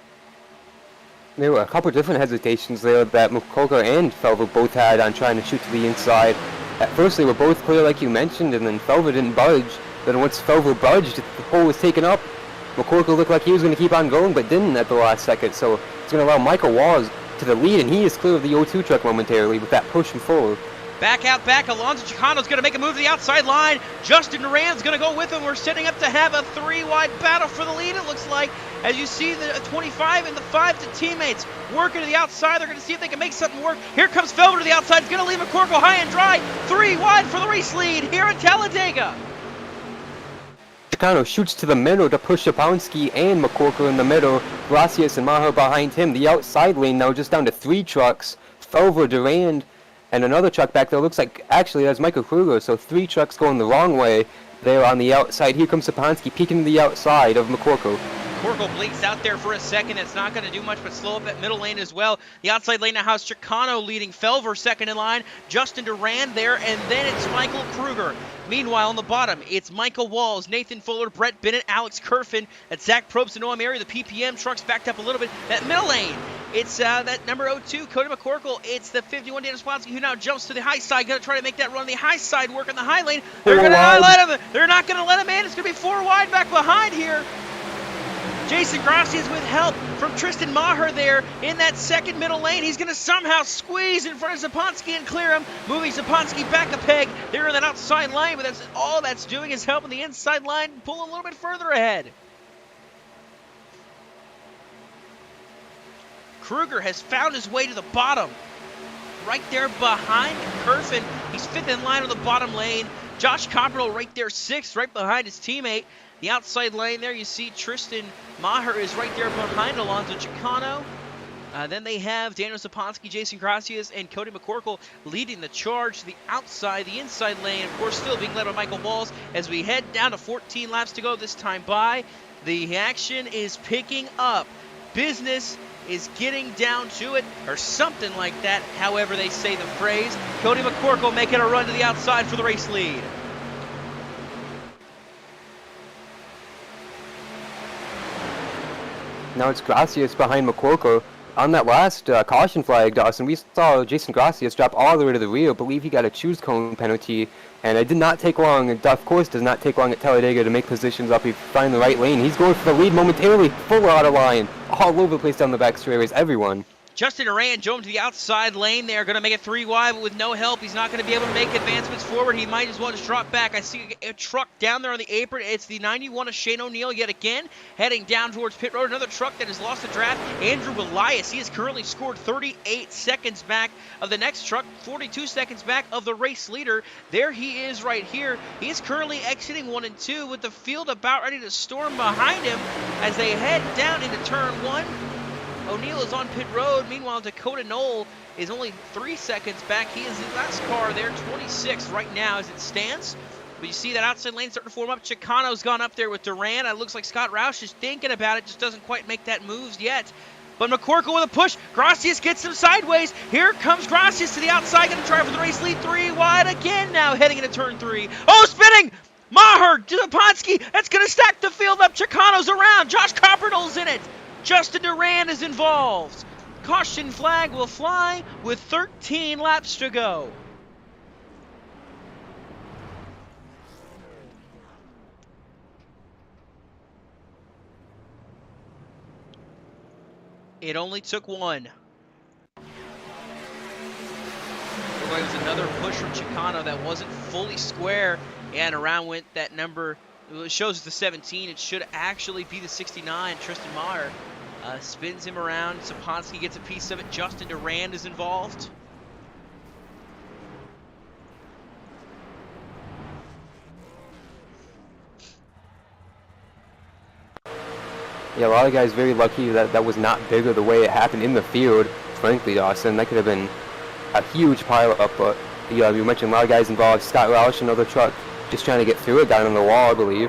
There were a couple different hesitations there that McCorkle and Felver both had on trying to shoot to the inside. At first they were both clear like you mentioned, and then Felver didn't budge. Then once Felver budged, the pole was taken up. McCorkle looked like he was going to keep on going, but didn't at the last second, so it's going to allow Michael Walls to the lead, and he is clear of the O2 truck momentarily with that push from Fuller. Back out back, Alonso Chicano's going to make a move to the outside line. Justin Duran's going to go with him. We're setting up to have a 3-wide battle for the lead, it looks like. As you see the 25 and the 5 to teammates working to the outside. They're going to see if they can make something work. Here comes Felver to the outside. It's going to leave McCorkle high and dry. 3 wide for the race lead here in Talladega. Chicano shoots to the middle to push Saponsky and McCorkle in the middle. Gracias and Maher behind him. The outside lane now just down to 3 trucks. Felver, Durand, and another truck back there. Looks like actually that's Michael Kruger. So 3 trucks going the wrong way there on the outside. Here comes Saponsky peeking to the outside of McCorkle. McCorkle blinks out there for a second. That's not going to do much but slow up that middle lane as well. The outside lane now has Chicano leading. Felver second in line. Justin Duran there, and then it's Michael Kruger. Meanwhile, on the bottom, it's Michael Walls, Nathan Fuller, Brett Bennett, Alex Kerfin. That's Zach Probst and Noam Area. The PPM trucks backed up a little bit. That middle lane, it's that number 02, Cody McCorkle. It's the 51, Daniel Sponsky, who now jumps to the high side. Going to try to make that run on the high side work on the high lane. They're going to not let him. They're not going to let him in. It's going to be 4 wide back behind here. Jason Grossi is with help from Tristan Maher there in that second middle lane. He's going to somehow squeeze in front of Zaponsky and clear him, moving Zaponsky back a peg there in that outside lane, but that's all that's doing is helping the inside line pull a little bit further ahead. Kruger has found his way to the bottom, right there behind Kerfin. He's 5th in line on the bottom lane. Josh Coppernoll right there 6th, right behind his teammate. The outside lane there, you see Tristan Maher is right there behind Alonso Chicano. Then they have Daniel Zaponsky, Jason Gracias, and Cody McCorkle leading the charge to the outside, the inside lane, of course, still being led by Michael Walls as we head down to 14 laps to go this time by. The action is picking up. Business is getting down to it, or something like that, however they say the phrase. Cody McCorkle making a run to the outside for the race lead. Now it's Gracias behind McCorkle. On that last caution flag, Dawson, we saw Jason Gracias drop all the way to the rear. I believe he got a choose cone penalty, and it did not take long. It, of course, does not take long at Talladega to make positions up. He find the right lane. He's going for the lead momentarily, full out of line, all over the place down the back straightaways. Everyone. Justin Duran drove to the outside lane there, going to make it 3 wide, but with no help, he's not going to be able to make advancements forward. He might as well just drop back. I see a truck down there on the apron. It's the 91 of Shane O'Neill yet again, heading down towards pit road. Another truck that has lost the draft, Andrew Elias. He has currently scored 38 seconds back of the next truck, 42 seconds back of the race leader. There he is right here. He is currently exiting 1 and 2 with the field about ready to storm behind him as they head down into turn 1. O'Neill is on pit road. Meanwhile, Dakota Knoll is only 3 seconds back. He is the last car there, 26th right now as it stands. But you see that outside lane starting to form up. Chicano's gone up there with Duran. It looks like Scott Roush is thinking about it, just doesn't quite make that move yet. But McCorkle with a push. Gracias gets him sideways. Here comes Gracias to the outside, going to try for the race lead. 3 wide again now, heading into turn 3. Oh, spinning! Maher to Zaponsky. That's going to stack the field up. Chicano's around. Josh Coppernoll's in it. Justin Duran is involved. Caution flag will fly with 13 laps to go. It only took 1. It was another push from Chicano that wasn't fully square, and around went that number. It shows the 17. It should actually be the 69. Tristan Maher spins him around. Zaponsky gets a piece of it. Justin Duran is involved. Yeah, a lot of guys very lucky that that was not bigger the way it happened in the field. Frankly, Dawson, that could have been a huge pile-up. But yeah, you mentioned a lot of guys involved. Scott Roush, another truck, just trying to get through it, got on the wall, I believe.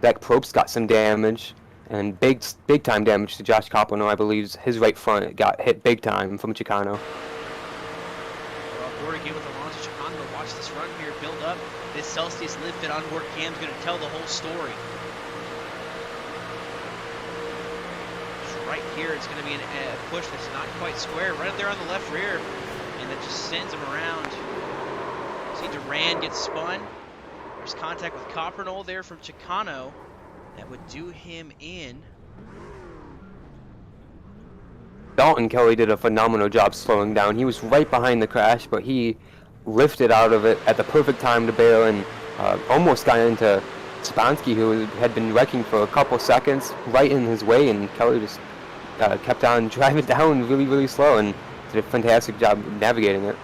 Zach Probst got some damage, and big time damage to Josh Coppernoll. I believe his right front got hit big time from Chicano. Well, board again with Alonso Chicano. Watch this run here build up. This Celsius lifted onboard cam is going to tell the whole story. Right here, it's going to be a push that's not quite square, right up there on the left rear, and that just sends him around. See Duran gets spun. There's contact with Coppernoll there from Chicano. That would do him in. Dalton Kelly did a phenomenal job slowing down. He was right behind the crash, but he lifted out of it at the perfect time to bail and almost got into Spansky, who had been wrecking for a couple seconds, right in his way, and Kelly just kept on driving down really, really slow and did a fantastic job navigating it.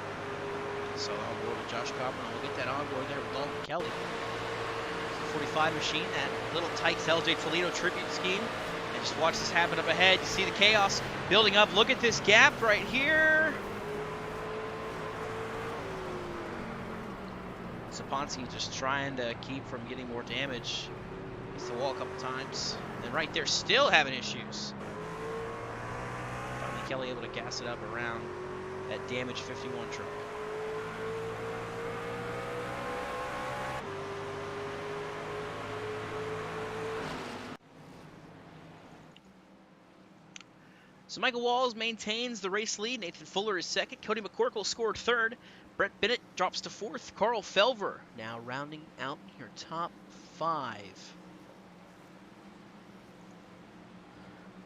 So on board with Josh Coppernoll. We'll get that on board there with Dalton Kelly. 45 machine, that little Tykes LJ Toledo tribute scheme. And just watch this happen up ahead. You see the chaos building up. Look at this gap right here. Saponsi just trying to keep from getting more damage. Hits the wall a couple times. And right there, still having issues. Finally, Kelly able to gas it up around that damaged 51 truck. So Michael Walls maintains the race lead. Nathan Fuller is second. Cody McCorkle scored third. Brett Bennett drops to fourth. Carl Felver now rounding out your top 5.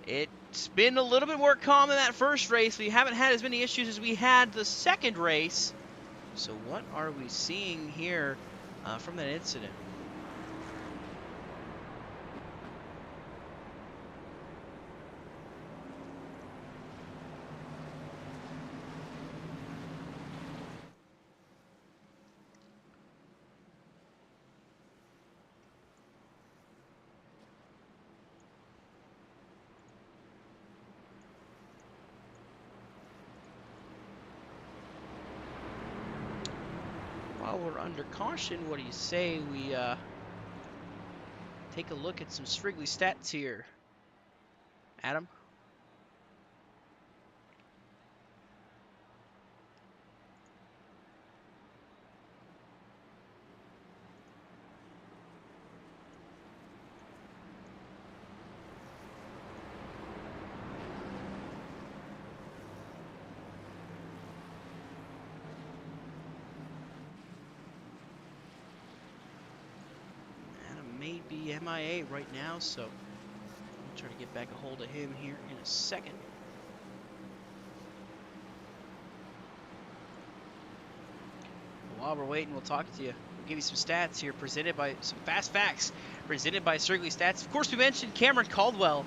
It's been a little bit more calm in that first race. We haven't had as many issues as we had the second race. So what are we seeing here from that incident? While we're under caution, what do you say we take a look at some Strigley stats here? Adam? May be MIA right now, so I'll try to get back a hold of him here in a second. While we're waiting, we'll talk to you. We'll give you some stats here presented by some fast facts presented by Strigley Stats. Of course, we mentioned Cameron Caldwell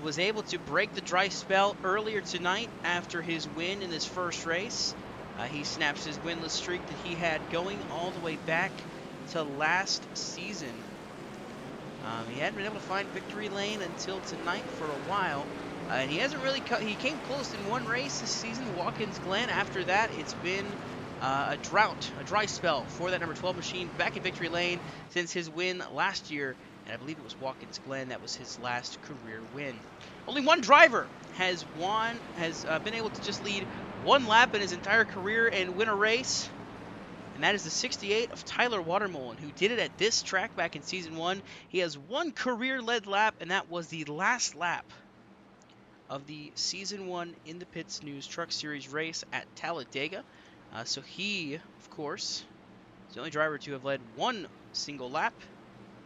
was able to break the dry spell earlier tonight after his win in this first race. He snaps his winless streak that he had going all the way back to last season. He hadn't been able to find victory lane until tonight for a while. And he hasn't really he came close in one race this season, Watkins Glen. After that, it's been a dry spell for that number 12 machine back in victory lane since his win last year. And I believe it was Watkins Glen that was his last career win. Only one driver has been able to just lead one lap in his entire career and win a race. And that is the 68 of Tyler Watermolen, who did it at this track back in Season 1. He has one career-led lap, and that was the last lap of the Season 1 In the Pits News Truck Series race at Talladega. So he, of course, is the only driver to have led one single lap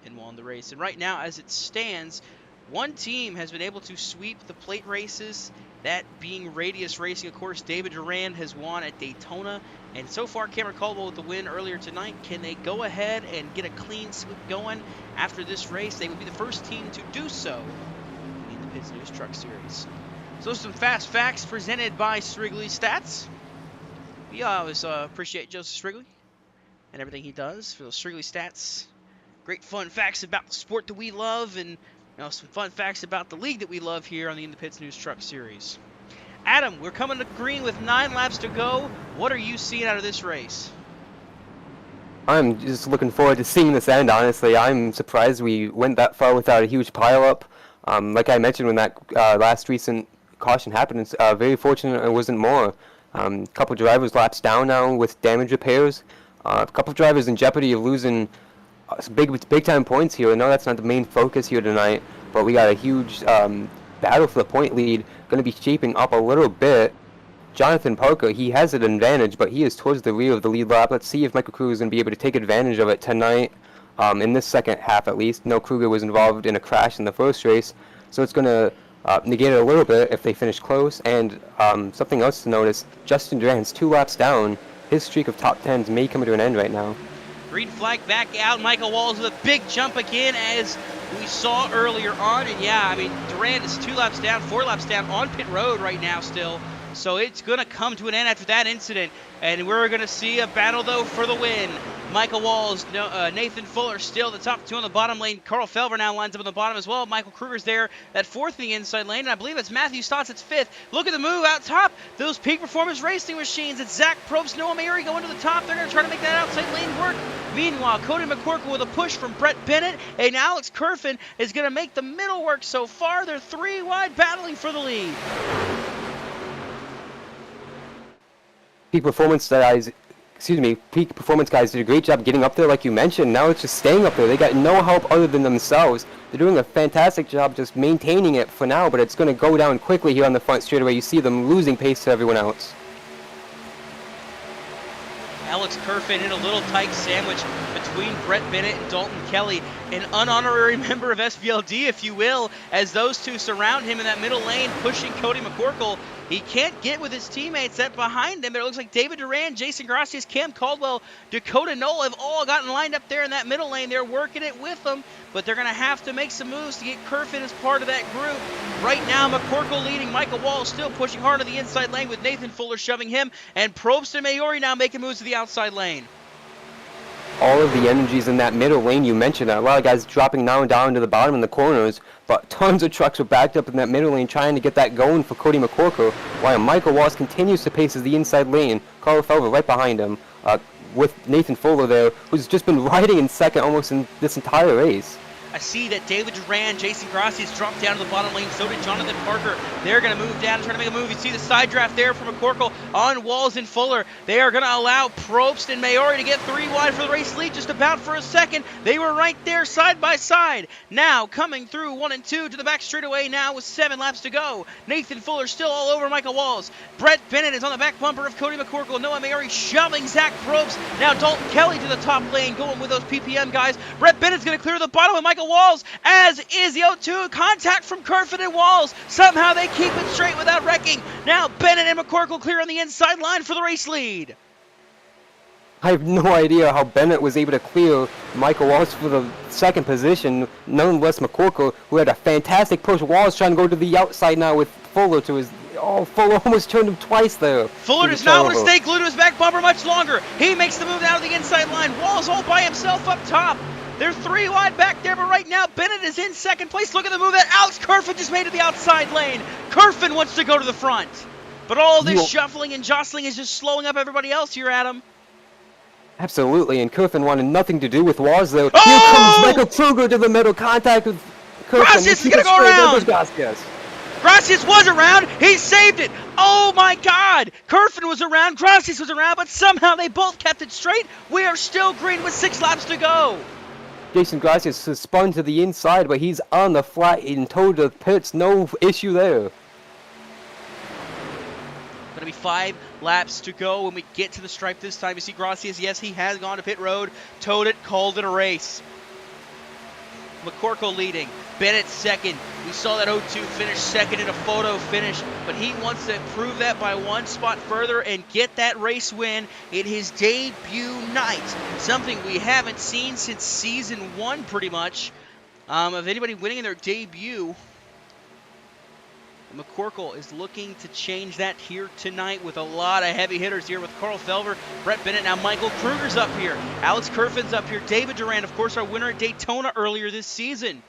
and won the race. And right now, as it stands, one team has been able to sweep the plate races, that being Radius Racing. Of course, David Durand has won at Daytona. And so far, Cameron Caldwell with the win earlier tonight. Can they go ahead and get a clean sweep going after this race? They would be the first team to do so in the Pits News Truck Series. So some fast facts presented by Strigley Stats. We always appreciate Joseph Strigley and everything he does for those Strigley Stats. Great fun facts about the sport that we love, and some fun facts about the league that we love here on the In the Pits News Truck Series. Adam, we're coming to green with 9 laps to go. What are you seeing out of this race? I'm just looking forward to seeing this end, honestly. I'm surprised we went that far without a huge pileup. Like I mentioned when that last recent caution happened, it's very fortunate it wasn't more. A couple drivers laps down now with damage repairs. A couple drivers in jeopardy of losing big time points here. I know that's not the main focus here tonight, but we got a huge battle for the point lead going to be shaping up a little bit. Jonathan Parker, he has an advantage, but he is towards the rear of the lead lap. Let's see if Michael Kruger is going to be able to take advantage of it tonight, in this second half at least. No, Kruger was involved in a crash in the first race, so it's going to negate it a little bit if they finish close. And something else to notice, Justin Durand's 2 laps down. His streak of top 10s may come to an end right now. Green flag back out. Michael Walls with a big jump again, as we saw earlier on. And yeah, I mean, Durand is 2 laps down, 4 laps down on pit road right now still. So it's going to come to an end after that incident. And we're going to see a battle, though, for the win. Michael Walls, Nathan Fuller still the top two on the bottom lane. Carl Felver now lines up on the bottom as well. Michael Kruger's there at fourth in the inside lane, and I believe it's Matthew Stotts at fifth. Look at the move out top. Those peak performance racing machines. It's Zach Probst, Noah Mary going to the top. They're going to try to make that outside lane work. Meanwhile, Cody McCorkle with a push from Brett Bennett, and Alex Kerfin is going to make the middle work so far. They're three wide battling for the lead. Peak performance guys did a great job getting up there, like you mentioned. Now it's just staying up there. They got no help other than themselves. They're doing a fantastic job just maintaining it for now, but it's going to go down quickly here on the front straightaway. You see them losing pace to everyone else. Alex Kerfin in a little tight sandwich between Brett Bennett and Dalton Kelly, an unhonorary member of SVLD, if you will, as those two surround him in that middle lane, pushing Cody McCorkle. He can't get with his teammates that behind him. But it looks like David Duran, Jason Gracias, Cam Caldwell, Dakota Knoll have all gotten lined up there in that middle lane. They're working it with them, but they're going to have to make some moves to get Kerfin as part of that group. Right now, McCorkle leading. Michael Wall still pushing hard on the inside lane with Nathan Fuller shoving him, and Probst and Maori now making moves to the outside lane. All of the energies in that middle lane, you mentioned that. A lot of guys dropping down to the bottom in the corners, but tons of trucks were backed up in that middle lane trying to get that going for Cody McCorkle, while Michael Walls continues to pace the inside lane. Carl Felver right behind him, with Nathan Fuller there, who's just been riding in second almost in this entire race. I see that David Duran, Jason Gracias dropped down to the bottom lane. So did Jonathan Parker. They're going to move down and try to make a move. You see the side draft there from McCorkle on Walls and Fuller. They are going to allow Probst and Maori to get three wide for the race lead just about for a second. They were right there side by side. Now coming through 1 and 2 to the back straightaway now with 7 laps to go. Nathan Fuller still all over Michael Walls. Brett Bennett is on the back bumper of Cody McCorkle. Noah Maori shoving Zach Probst. Now Dalton Kelly to the top lane going with those PPM guys. Brett Bennett's going to clear the bottom of Michael Walls, as is the 0-2 contact from Kerfin and Walls. Somehow they keep it straight without wrecking. Now Bennett and McCorkle clear on the inside line for the race lead. I have no idea how Bennett was able to clear Michael Walls for the second position, nonetheless McCorkle, who had a fantastic push. Walls trying to go to the outside now with Fuller to his... Oh, Fuller almost turned him twice there. Fuller does not want to stay glued to his back bumper much longer. He makes the move down to the inside line. Walls all by himself up top. They're three wide back there, but right now Bennett is in second place. Look at the move that Alex Kerfin just made to the outside lane. Kerfin wants to go to the front. But all this shuffling and jostling is just slowing up everybody else here, Adam. Absolutely, and Kerfin wanted nothing to do with Walls, though. Oh! Here comes Michael Kruger to the middle, contact with Kerfin. Gracias is going to go around. Gracias was around. He saved it. Oh, my God. Kerfin was around. Gracias was around, but somehow they both kept it straight. We are still green with 6 laps to go. Jason Gracias has spun to the inside, but he's on the flat and towed the pits. No issue there. Going to be 5 laps to go when we get to the stripe this time. You see Gracias, yes, he has gone to pit road, towed it, called it a race. McCorkle leading, Bennett second. We saw that 0-2 finish second in a photo finish, but he wants to improve that by 1 spot further and get that race win in his debut night. Something we haven't seen since season 1 pretty much, of anybody winning in their debut. McCorkle is looking to change that here tonight with a lot of heavy hitters here with Carl Felver, Brett Bennett, now Michael Kruger's up here, Alex Kerfin's up here, David Duran, of course, our winner at Daytona earlier this season,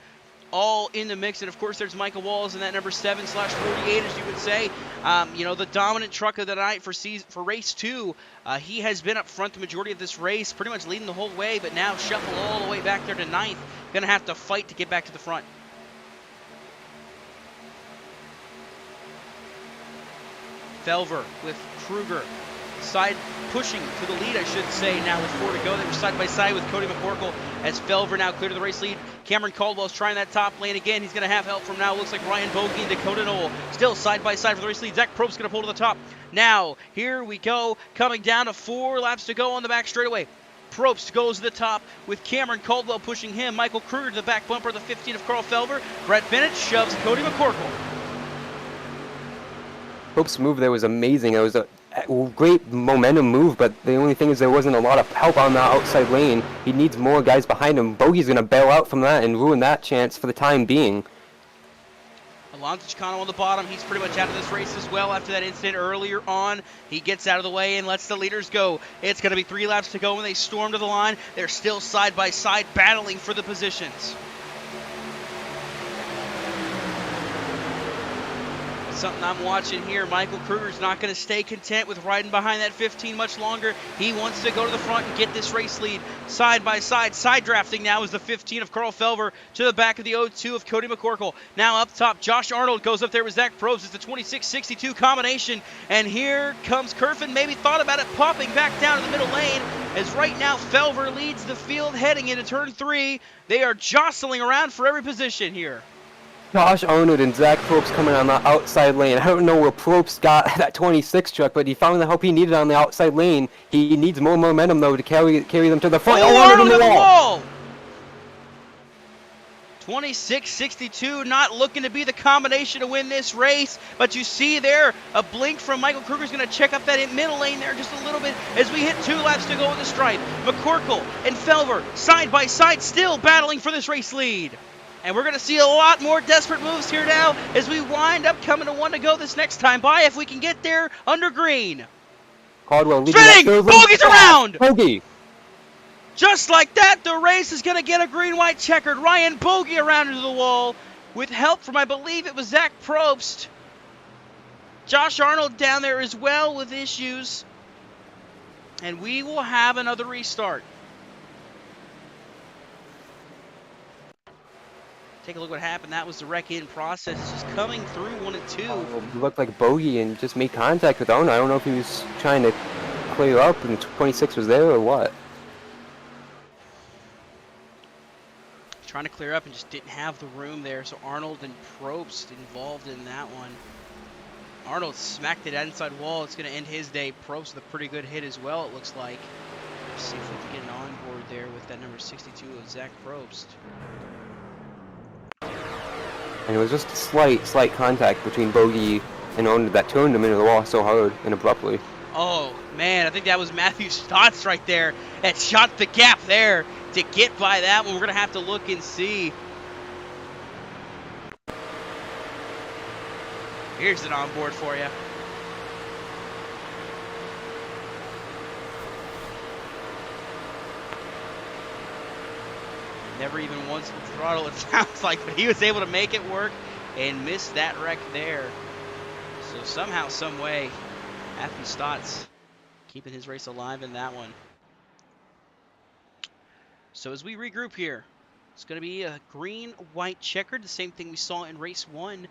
all in the mix, and of course there's Michael Walls in that number 7/48, as you would say. You know, the dominant truck of the night for race 2. He has been up front the majority of this race, pretty much leading the whole way, but now shuffle all the way back there to 9th. Gonna have to fight to get back to the front. Felver with Kruger, side pushing to the lead, I should say, now with 4 to go. They were side by side with Cody McCorkle as Felver now clear to the race lead. Cameron Caldwell's trying that top lane again. He's going to have help from now. Looks like Ryan Bogey and Dakota Knoll still side by side for the race lead. Zach Probst's going to pull to the top. Now, here we go, coming down to 4 laps to go on the back straightaway. Probst goes to the top with Cameron Caldwell pushing him. Michael Kruger to the back bumper, the 15 of Carl Felver. Brett Bennett shoves Cody McCorkle. Probst's move there was amazing. It was a great momentum move, but the only thing is there wasn't a lot of help on the outside lane. He needs more guys behind him. Bogey's going to bail out from that and ruin that chance for the time being. A Alonso Chicano on the bottom. He's pretty much out of this race as well after that incident earlier on. He gets out of the way and lets the leaders go. It's going to be 3 laps to go when they storm to the line. They're still side by side battling for the positions. Something I'm watching here. Michael Kruger's not going to stay content with riding behind that 15 much longer. He wants to go to the front and get this race lead side by side. Side drafting now is the 15 of Carl Felver to the back of the 02 of Cody McCorkle. Now up top, Josh Arnold goes up there with Zach Probst. It's the 26-62 combination. And here comes Kerfin. Maybe thought about it, popping back down to the middle lane. As right now Felver leads the field heading into turn 3. They are jostling around for every position here. Josh Arnold and Zach Probst coming on the outside lane. I don't know where Probst got that 26 truck, but he found the help he needed on the outside lane. He needs more momentum, though, to carry them to the front. Oh, Arnold on the wall! 26-62, not looking to be the combination to win this race, but you see there a blink from Michael Kruger's going to check up that middle lane there just a little bit as we hit 2 laps to go with the stripe. McCorkle and Felver side by side still battling for this race lead. And we're going to see a lot more desperate moves here now as we wind up coming to 1 to go this next time by if we can get there under green. Caldwell spinning! Bogey's around! Bogey! Just like that, the race is going to get a green-white checkered. Ryan Bogey around into the wall with help from, I believe it was Zach Probst. Josh Arnold down there as well with issues. And we will have another restart. Take a look what happened. That was the wreck-in process. It's just coming through 1 and 2. He looked like Bogey and just made contact with Arnold. I don't know if he was trying to clear up and 26 was there or what. Trying to clear up and just didn't have the room there. So Arnold and Probst involved in that one. Arnold smacked it inside wall. It's going to end his day. Probst with a pretty good hit as well, it looks like. Let's see if we can get an onboard there with that number 62 of Zach Probst. And it was just slight contact between Bogey and Arnold that turned him into the wall so hard and abruptly. Oh, man, I think that was Matthew Stotts right there that shot the gap there to get by that one. We're going to have to look and see. Here's an onboard for you. Never even once with throttle, it sounds like, but he was able to make it work and miss that wreck there. So somehow, some way, Matthew Stotts keeping his race alive in that one. So as we regroup here, it's going to be a green-white checkered, the same thing we saw in race 1.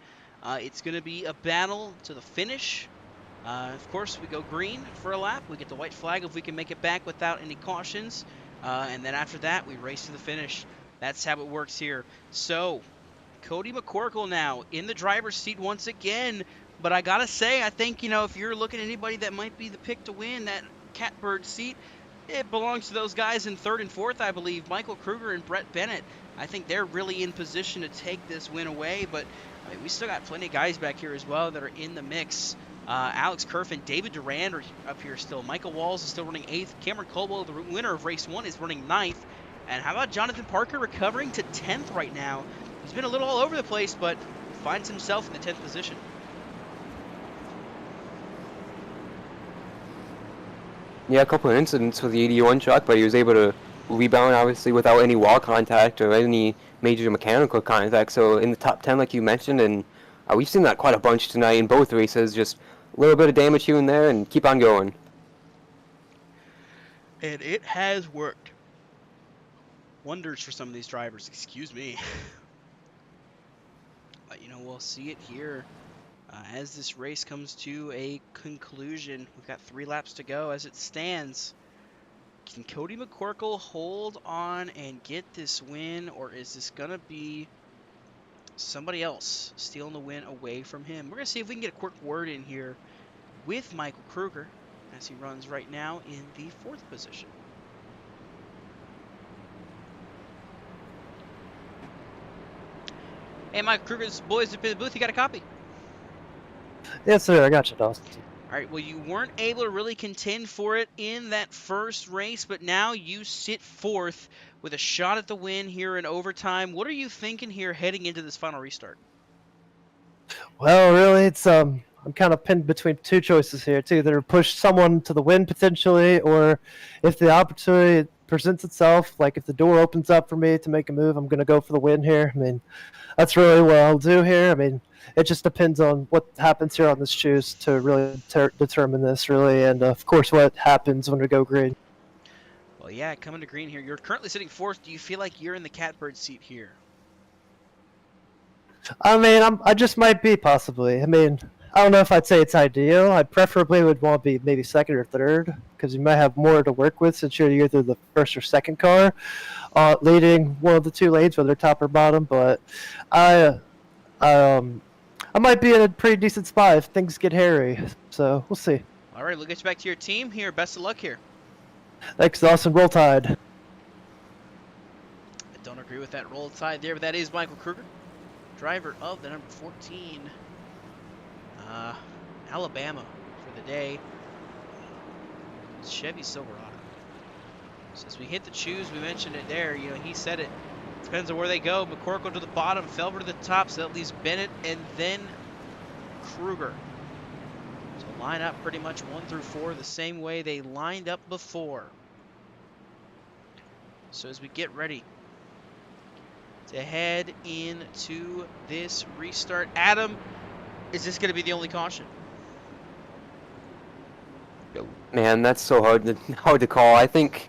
It's going to be a battle to the finish. Of course, we go green for a lap. We get the white flag if we can make it back without any cautions. And then after that, we race to the finish. That's how it works here. So, Cody McCorkle now in the driver's seat once again. But I got to say, I think, you know, if you're looking at anybody that might be the pick to win that catbird seat, it belongs to those guys in 3rd and 4th, I believe. Michael Kruger and Brett Bennett. I think they're really in position to take this win away. But I mean, we still got plenty of guys back here as well that are in the mix. Alex Kerfin, David Durand are up here still. Michael Walls is still running 8th. Cameron Caldwell, the winner of race 1, is running 9th. And how about Jonathan Parker recovering to 10th right now? He's been a little all over the place, but finds himself in the 10th position. Yeah, a couple of incidents with the 81 truck, but he was able to rebound, obviously, without any wall contact or any major mechanical contact. So in the top 10, like you mentioned, and we've seen that quite a bunch tonight in both races. Just a little bit of damage here and there, and keep on going. And it has worked wonders for some of these drivers. Excuse me. But, you know, we'll see it here as this race comes to a conclusion. We've got 3 laps to go as it stands. Can Cody McCorkle hold on and get this win, or is this going to be somebody else stealing the win away from him? We're going to see if we can get a quick word in here with Michael Kruger as he runs right now in the 4th position. Hey, Mike Kruger's boys up in the booth. You got a copy? Yes, sir. I got you, Dawson. All right. Well, you weren't able to really contend for it in that first race, but now you sit 4th with a shot at the win here in overtime. What are you thinking here heading into this final restart? Well, really, it's I'm kind of pinned between two choices here. It's either push someone to the win potentially, or if the opportunity presents itself, like if the door opens up for me to make a move, I'm going to go for the win here. I mean, that's really what I'll do here. I mean, it just depends on what happens here on this choose to really determine this, really, and of course what happens when we go green. Well, yeah, coming to green here. You're currently sitting fourth. Do you feel like you're in the catbird seat here? I mean, I just might be, possibly. I mean, I don't know if I'd say it's ideal. I preferably would want to be maybe second or third, because you might have more to work with since you're either the first or second car leading one of the two lanes, whether top or bottom. But I might be in a pretty decent spot if things get hairy. So we'll see. All right, we'll get you back to your team here. Best of luck here. Thanks, Dawson. Roll Tide. I don't agree with that roll tide there, but that is Michael Kruger, driver of the number 14 Alabama for the day. Chevy Silverado. So as we hit the choose, we mentioned it there. You know, he said it. Depends on where they go. McCorkle to the bottom, Felver to the top, so that leaves Bennett and then Kruger. So line up pretty much 1 through 4 the same way they lined up before. So as we get ready to head into this restart, Adam, is this going to be the only caution? Man, that's so hard to call. I think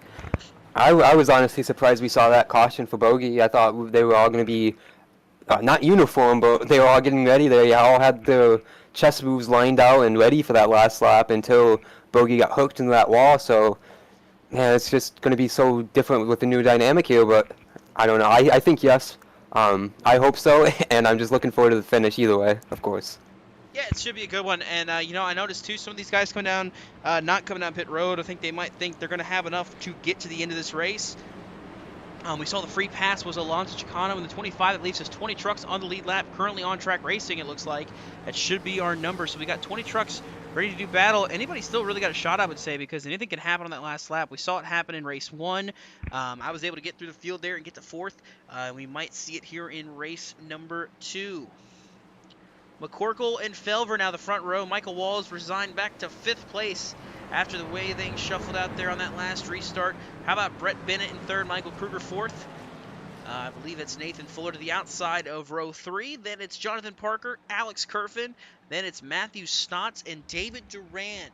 I was honestly surprised we saw that caution for Bogey. I thought they were all going to be not uniform, but they were all getting ready. They all had their chess moves lined out and ready for that last lap until Bogey got hooked into that wall. So, man, it's just going to be so different with the new dynamic here. But I don't know. I think yes. I hope so, and I'm just looking forward to the finish either way, of course. Yeah, it should be a good one. And, you know, I noticed, too, some of these guys coming down, not coming down pit road. I think they might think they're going to have enough to get to the end of this race. We saw the free pass was Alonso Chicano in the 25. That leaves us 20 trucks on the lead lap, currently on track racing, it looks like. That should be our number. So we got 20 trucks ready to do battle. Anybody still really got a shot, I would say, because anything can happen on that last lap. We saw it happen in race 1. I was able to get through the field there and get to 4th. We might see it here in race number 2. McCorkle and Felver now the front row. Michael Walls resigned back to 5th place after the way things shuffled out there on that last restart. How about Brett Bennett in 3rd, Michael Kruger 4th? I believe it's Nathan Fuller to the outside of row 3. Then it's Jonathan Parker, Alex Kerfin. Then it's Matthew Stotts and David Durand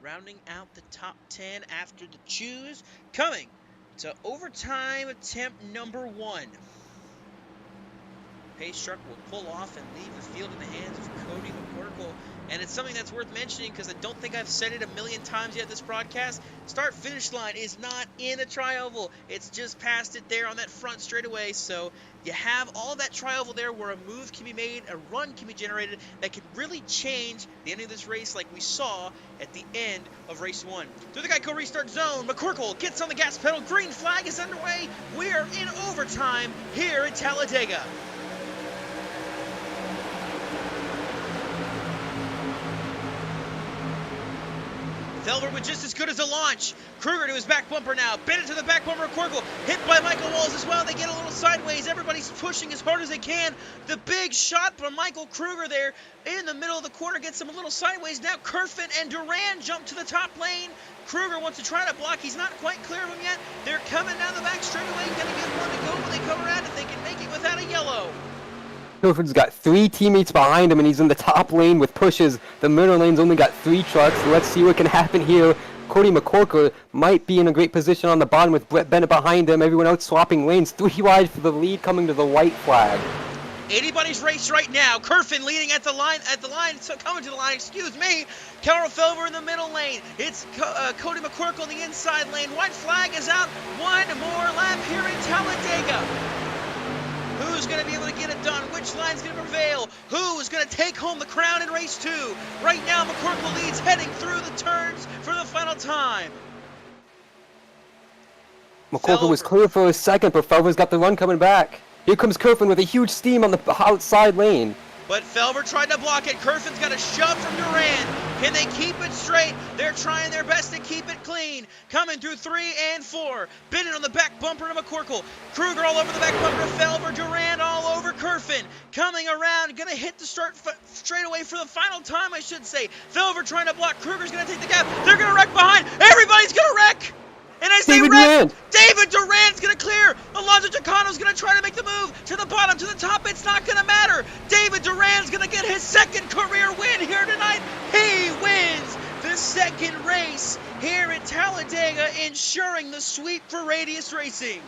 rounding out the top 10 after the choose. Coming to overtime attempt number 1. Pace truck will pull off and leave the field in the hands of Cody McCorkle. And it's something that's worth mentioning because I don't think I've said it a million times yet this broadcast. Start-finish line is not in a tri-oval. It's just past it there on that front straightaway. So you have all that tri-oval there where a move can be made, a run can be generated that can really change the ending of this race like we saw at the end of race 1. Through the Geico restart zone, McCorkle gets on the gas pedal. Green flag is underway. We're in overtime here at Talladega. Felver with just as good as a launch. Kruger to his back bumper now. Bennett to the back bumper of Corkle. Hit by Michael Walls as well. They get a little sideways. Everybody's pushing as hard as they can. The big shot from Michael Kruger there in the middle of the corner gets him a little sideways. Now Kerfin and Durand jump to the top lane. Kruger wants to try to block. He's not quite clear of him yet. They're coming down the back straightaway. Going to get one to go when they come around if they can make it without a yellow. Pilford's got 3 teammates behind him, and he's in the top lane with pushes. The middle lane's only got 3 trucks. Let's see what can happen here. Cody McCorkle might be in a great position on the bottom with Brett Bennett behind him. Everyone else swapping lanes. 3 wide for the lead, coming to the white flag. Anybody's race right now. Kerfin leading at the line, so coming to the line, excuse me. Carol Felver in the middle lane. It's Cody McCorkle in the inside lane. White flag is out. One more lap here in Talladega. Who's going to be able to get it done? Which line's going to prevail? Who is going to take home the crown in race 2? Right now, McCorkle leads, heading through the turns for the final time. McCorkle was clear for a second, but Felver's got the run coming back. Here comes Kerfin with a huge steam on the outside lane. But Felver tried to block it. Kerfin's got a shove from Durand. Can they keep it straight? They're trying their best to keep it clean. Coming through 3 and 4. Bennett on the back bumper to McCorkle. Kruger all over the back bumper of Felver. Durand all over Kerfin coming around, gonna hit the start straightaway for the final time, I should say. Velver trying to block. Kruger's gonna take the gap. They're gonna wreck behind. Everybody's gonna wreck. And as they wreck, David Duran's gonna clear. Alonso Chicano's gonna try to make the move to the bottom, to the top. It's not gonna matter. David Duran's gonna get his second career win here tonight. He wins the second race here at Talladega, ensuring the sweep for Radius Racing.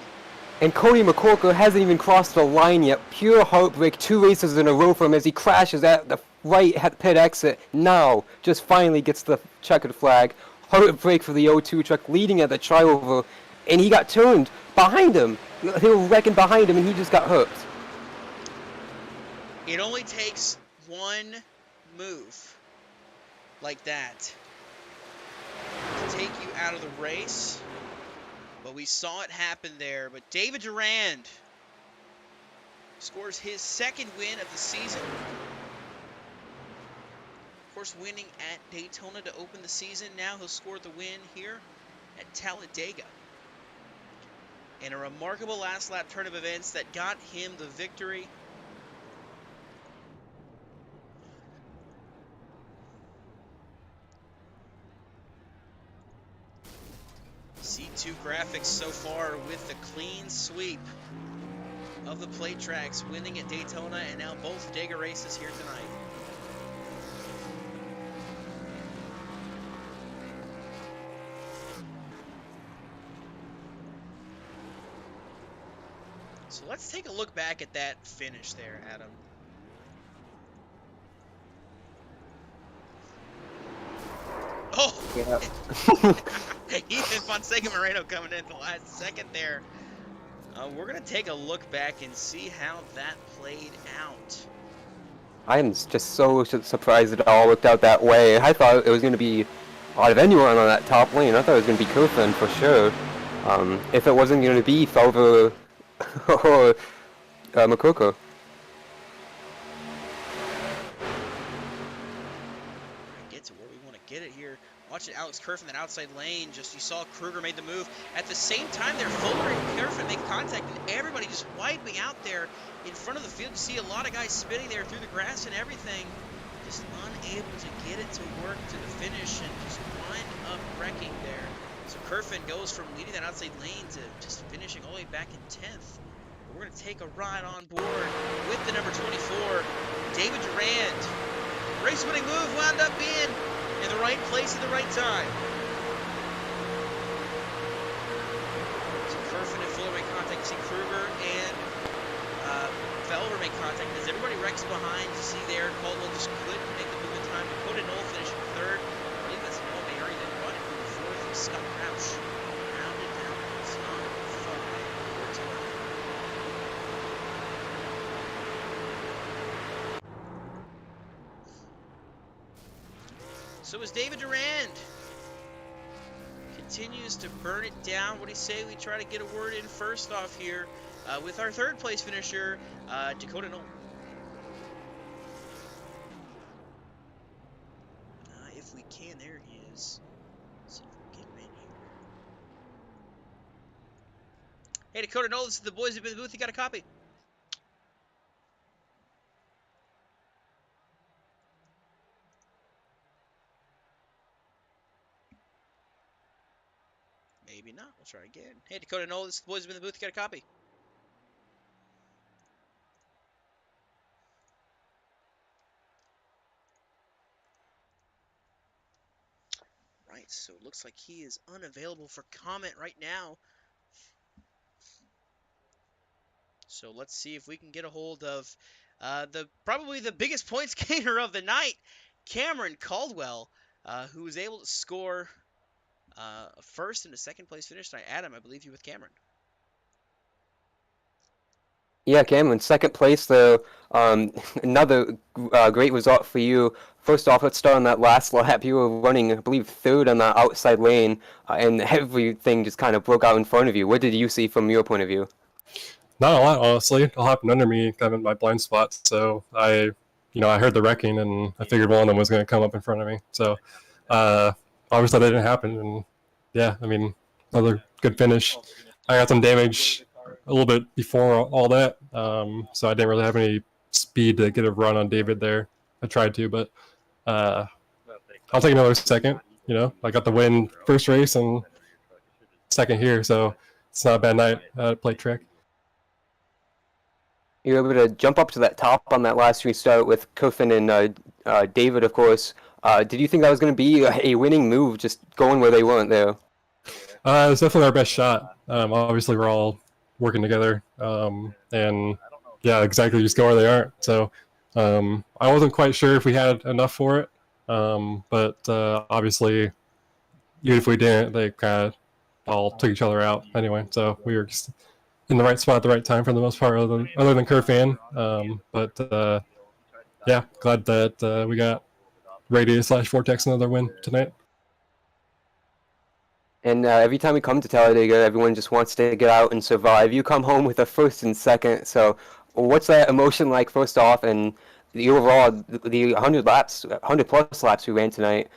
And Cody McCorker hasn't even crossed the line yet. Pure heartbreak, 2 races in a row for him as he crashes at the right pit exit. Now, just finally gets the checkered flag. Heartbreak for the O2 truck leading at the triover, and he got turned behind him. They were wrecking behind him, and he just got hooked. It only takes one move like that to take you out of the race. But we saw it happen there. But David Durand scores his second win of the season. Of course, winning at Daytona to open the season. Now he'll score the win here at Talladega. In a remarkable last lap turn of events that got him the victory. C2 graphics so far with the clean sweep of the plate tracks, winning at Daytona and now both Dega races here tonight. So let's take a look back at that finish there, Adam. Oh! Yeah. Ethan Fonseca Moreno coming in at the last second there. We're going to take a look back and see how that played out. I am just so surprised it all worked out that way. I thought it was going to be, out of anyone on that top lane, I thought it was going to be Kerfin for sure. If it wasn't going to be Felver or Makoko. Get to where we want to get it here. Watching Alex Kerfin, that outside lane, just you saw Kruger made the move. At the same time there, Fuller and Kerfin make contact, and everybody just wiping out there in front of the field. You see a lot of guys spinning there through the grass and everything, just unable to get it to work to the finish and just wind up wrecking there. So Kerfin goes from leading that outside lane to just finishing all the way back in 10th. We're going to take a ride on board with the number 24, David Durand. Race-winning move wound up being in the right place at the right time. So Kerfin and Fuller make contact. You see Kruger and Felver make contact as everybody wrecks behind. You see there, Caldwell just couldn't make the move in time. Pocono finishing third. I believe that's Noah Mary that brought it from fourth. And Scott Crouch rounded down the top five. So as David Durand continues to burn it down, what do you say we try to get a word in first off here with our third place finisher, Dakota Knoll. If we can, there he is. Let's see if we can get him in here. Hey Dakota Knoll, this is the boys up in the booth. You got a copy? Maybe not. We'll try again. Hey, Dakota Knoll, this is the boys in the booth. You got a copy? Right, so it looks like he is unavailable for comment right now. So let's see if we can get a hold of probably the biggest points gainer of the night, Cameron Caldwell, who was able to score a first and a second place finish tonight. Adam, I believe you with Cameron. Yeah, Cameron, second place though. Another great result for you. First off, let's start on that last lap. You were running, I believe, third on that outside lane, and everything just kind of broke out in front of you. What did you see from your point of view? Not a lot, honestly. It all happened under me, kind of in my blind spot. So I heard the wrecking, and I figured one of them was going to come up in front of me. So obviously that didn't happen, and yeah, I mean, another good finish. I got some damage a little bit before all that, so I didn't really have any speed to get a run on David there. I tried to, but I'll take another second. You know, I got the win first race and second here, so it's not a bad night at plate track. You were able to jump up to that top on that last restart with Kofin and David, of course. Did you think that was going to be a winning move, just going where they weren't there? It was definitely our best shot. Obviously, we're all working together, and yeah, exactly, just go where they aren't. So I wasn't quite sure if we had enough for it, but obviously, even if we didn't, they kind of all took each other out anyway. So we were just in the right spot at the right time for the most part, other than Kerfan. But yeah, glad that we got Radius/Vortex another win tonight. And every time we come to Talladega, everyone just wants to get out and survive. You come home with a first and second. So what's that emotion like, first off, and the overall, the 100 plus laps we ran tonight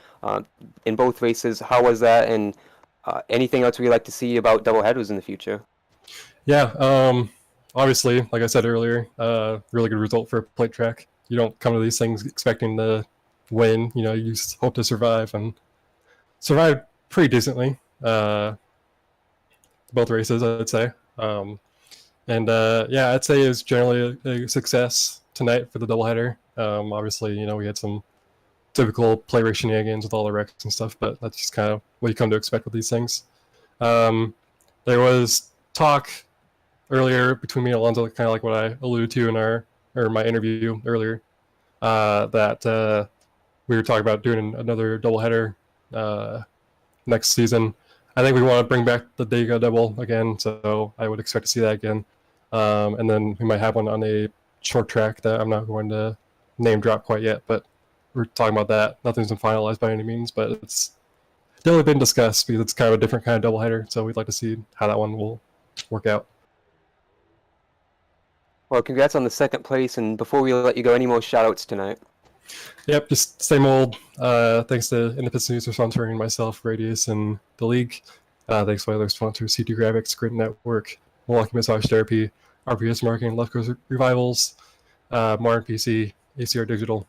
in both races? How was that? And anything else we'd like to see about doubleheaders in the future? Yeah, obviously, like I said earlier, really good result for a plate track. You don't come to these things expecting to win. You know, you just hope to survive, and survive pretty decently. Both races, I'd say. Yeah, I'd say it was generally a success tonight for the doubleheader. Obviously, you know, we had some typical play race shenanigans with all the wrecks and stuff, but that's just kind of what you come to expect with these things. There was talk earlier between me and Alonso, kind of like what I alluded to in my interview earlier, that we were talking about doing another doubleheader next season. I think we want to bring back the Dega double again, so I would expect to see that again. And then we might have one on a short track that I'm not going to name drop quite yet, but we're talking about that. Nothing's been finalized by any means, but it's definitely been discussed because it's kind of a different kind of doubleheader, so we'd like to see how that one will work out. Well, congrats on the second place, and before we let you go, any more shout-outs tonight? Yep, just same old. Thanks to InThePitsNews for sponsoring myself, Radius, and the league. Thanks to my other sponsors, C2 Graphics, Grid Network, Milwaukee Massage Therapy, RPS Marketing, Left Coast Revivals, Mardon PC, ACR Digital,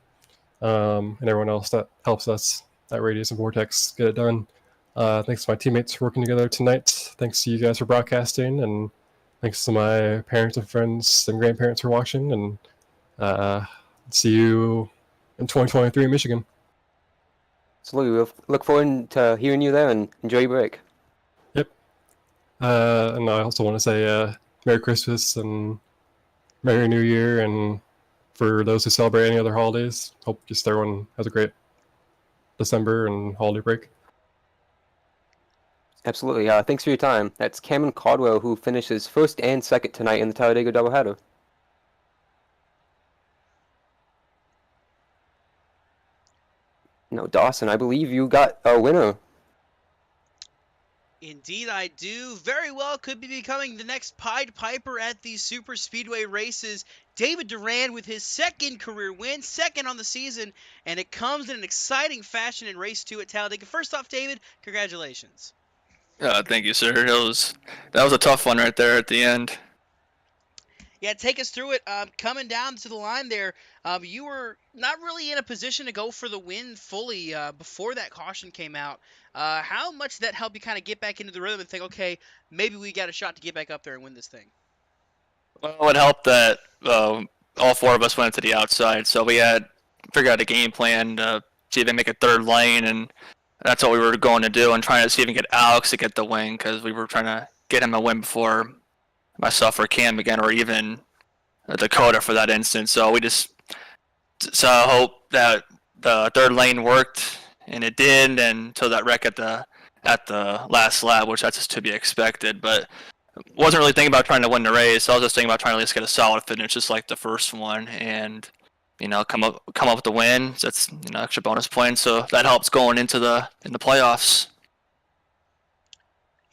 and everyone else that helps us at Radius and Vortex get it done. Thanks to my teammates for working together tonight. Thanks to you guys for broadcasting, and thanks to my parents and friends and grandparents for watching. And see you in 2023 in Michigan. Absolutely. We'll look forward to hearing you there, and enjoy your break. Yep. And I also want to say Merry Christmas and Merry New Year, and for those who celebrate any other holidays, hope just everyone has a great December and holiday break. Absolutely. Thanks for your time. That's Cameron Caldwell, who finishes first and second tonight in the Talladega doubleheader. No, Dawson, I believe you got a winner. Indeed, I do. Very well could be becoming the next Pied Piper at these Super Speedway races. David Duran with his second career win, second on the season, and it comes in an exciting fashion in race 2 at Talladega. First off, David, congratulations. Thank you, sir. That was a tough one right there at the end. Yeah, take us through it. Coming down to the line there, you were not really in a position to go for the win fully before that caution came out. How much did that help you kind of get back into the rhythm and think, okay, maybe we got a shot to get back up there and win this thing? Well, it helped that all four of us went to the outside, so we had figured out a game plan to see if they make a third lane, and that's what we were going to do, and trying to see if we can get Alex to get the win, because we were trying to get him a win before myself or Cam again, or even Dakota for that instance. So we just hope that the third lane worked, and it did, and until that wreck at the last lap, which that's just to be expected. But wasn't really thinking about trying to win the race. I was just thinking about trying to at least get a solid finish, just like the first one, and come up with the win. So that's extra bonus points, so that helps going into the playoffs.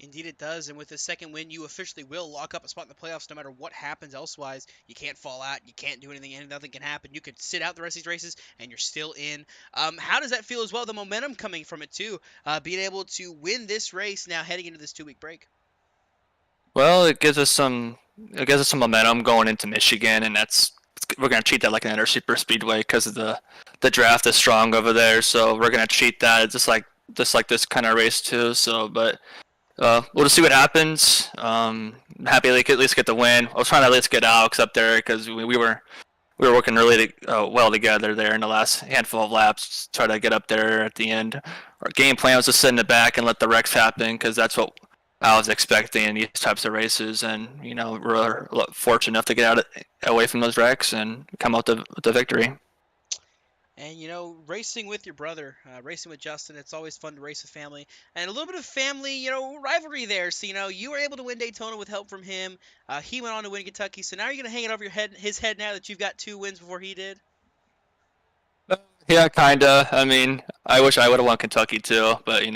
Indeed it does, and with the second win, you officially will lock up a spot in the playoffs no matter what happens elsewise. You can't fall out, you can't do anything, and nothing can happen. You could sit out the rest of these races, and you're still in. How does that feel as well, the momentum coming from it too, being able to win this race now heading into this 2-week break? Well, it gives us some it gives us some momentum going into Michigan, and we're gonna treat that like another super speedway because of the draft is strong over there. So we're gonna treat that just like this kind of race too. So, but we'll just see what happens. Happy to at least get the win. I was trying to at least get Alex up there because we were working really well together there in the last handful of laps. Try to get up there at the end. Our game plan was to sit in the back and let the wrecks happen because that's what I was expecting in these types of races. And we're fortunate enough to get away from those wrecks and come out with the victory. And racing with your brother, racing with Justin, it's always fun to race with family, and a little bit of family, rivalry there. So you were able to win Daytona with help from him. He went on to win Kentucky. So now you're gonna hang it over his head now that you've got 2 wins before he did. Yeah, kinda. I mean, I wish I would have won Kentucky too, but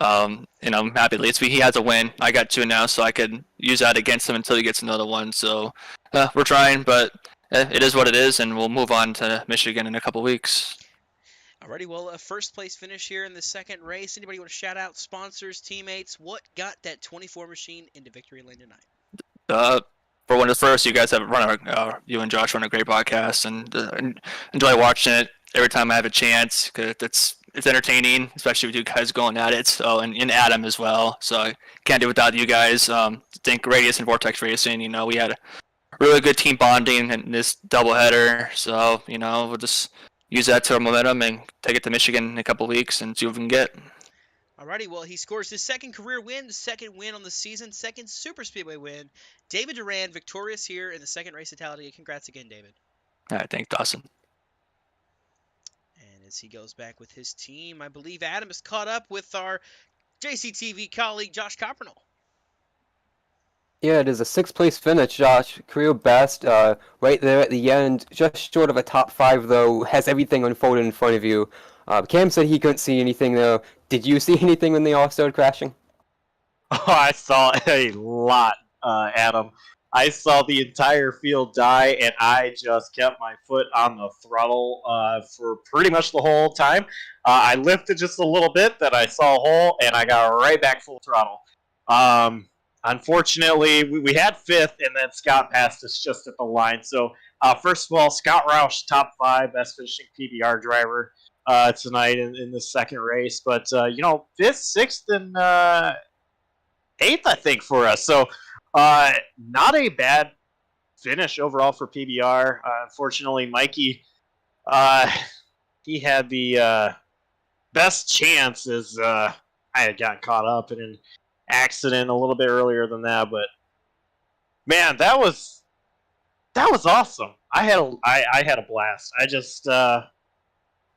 I'm happy at least he has a win. I got 2 now, so I could use that against him until he gets another one. So we're trying, but it is what it is, and we'll move on to Michigan in a couple weeks. Alrighty, well, a first place finish here in the second race. Anybody want to shout out sponsors, teammates? What got that 24 machine into victory lane tonight? For one of the first, you guys have you and Josh run a great podcast, and enjoy watching it every time I have a chance. Cause it's entertaining, especially with you guys going at it. So and Adam as well. So I can't do without you guys. Think Radius and Vortex Racing. We had a really good team bonding in this doubleheader. So we'll just use that to our momentum and take it to Michigan in a couple weeks and see what we can get. Alrighty, well, he scores his second career win, the second win on the season, second super speedway win. David Duran victorious here in the second race at Talladega. Congrats again, David. All right, thanks, Dawson. And as he goes back with his team, I believe Adam is caught up with our JCTV colleague, Josh Coppernoll. Yeah, it is a 6th place finish, Josh. Career best, right there at the end. Just short of a top 5, though. Has everything unfolded in front of you. Cam said he couldn't see anything, though. Did you see anything when they all started crashing? Oh, I saw a lot, Adam. I saw the entire field die, and I just kept my foot on the throttle for pretty much the whole time. I lifted just a little bit, that I saw a hole, and I got right back full throttle. Unfortunately, we had 5th, and then Scott passed us just at the line. So, first of all, Scott Roush, top 5, best finishing PBR driver tonight in the second race. But, 5th, 6th, and 8th, I think, for us. So, not a bad finish overall for PBR. Unfortunately, Mikey, he had the best chance as I had gotten caught up in an accident a little bit earlier than that. But man, that was awesome. I had a blast. I just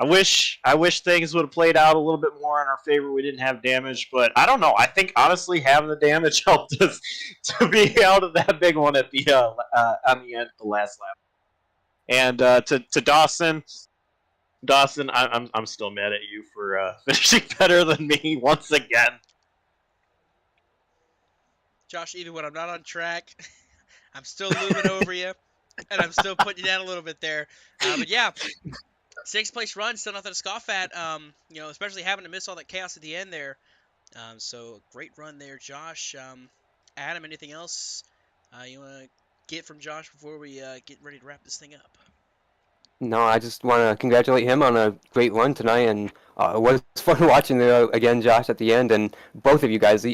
I wish things would have played out a little bit more in our favor. We didn't have damage, but I don't know. I think honestly having the damage helped us to be out of that big one at the on the end of the last lap. And to Dawson, I'm still mad at you for finishing better than me once again. Josh, even when I'm not on track, I'm still looming over you, and I'm still putting you down a little bit there. But yeah. 6th place run, still nothing to scoff at, especially having to miss all that chaos at the end there. So great run there, Josh. Adam, anything else you want to get from Josh before we get ready to wrap this thing up? No, I just want to congratulate him on a great run tonight, and it was fun watching again, Josh, at the end, and both of you guys,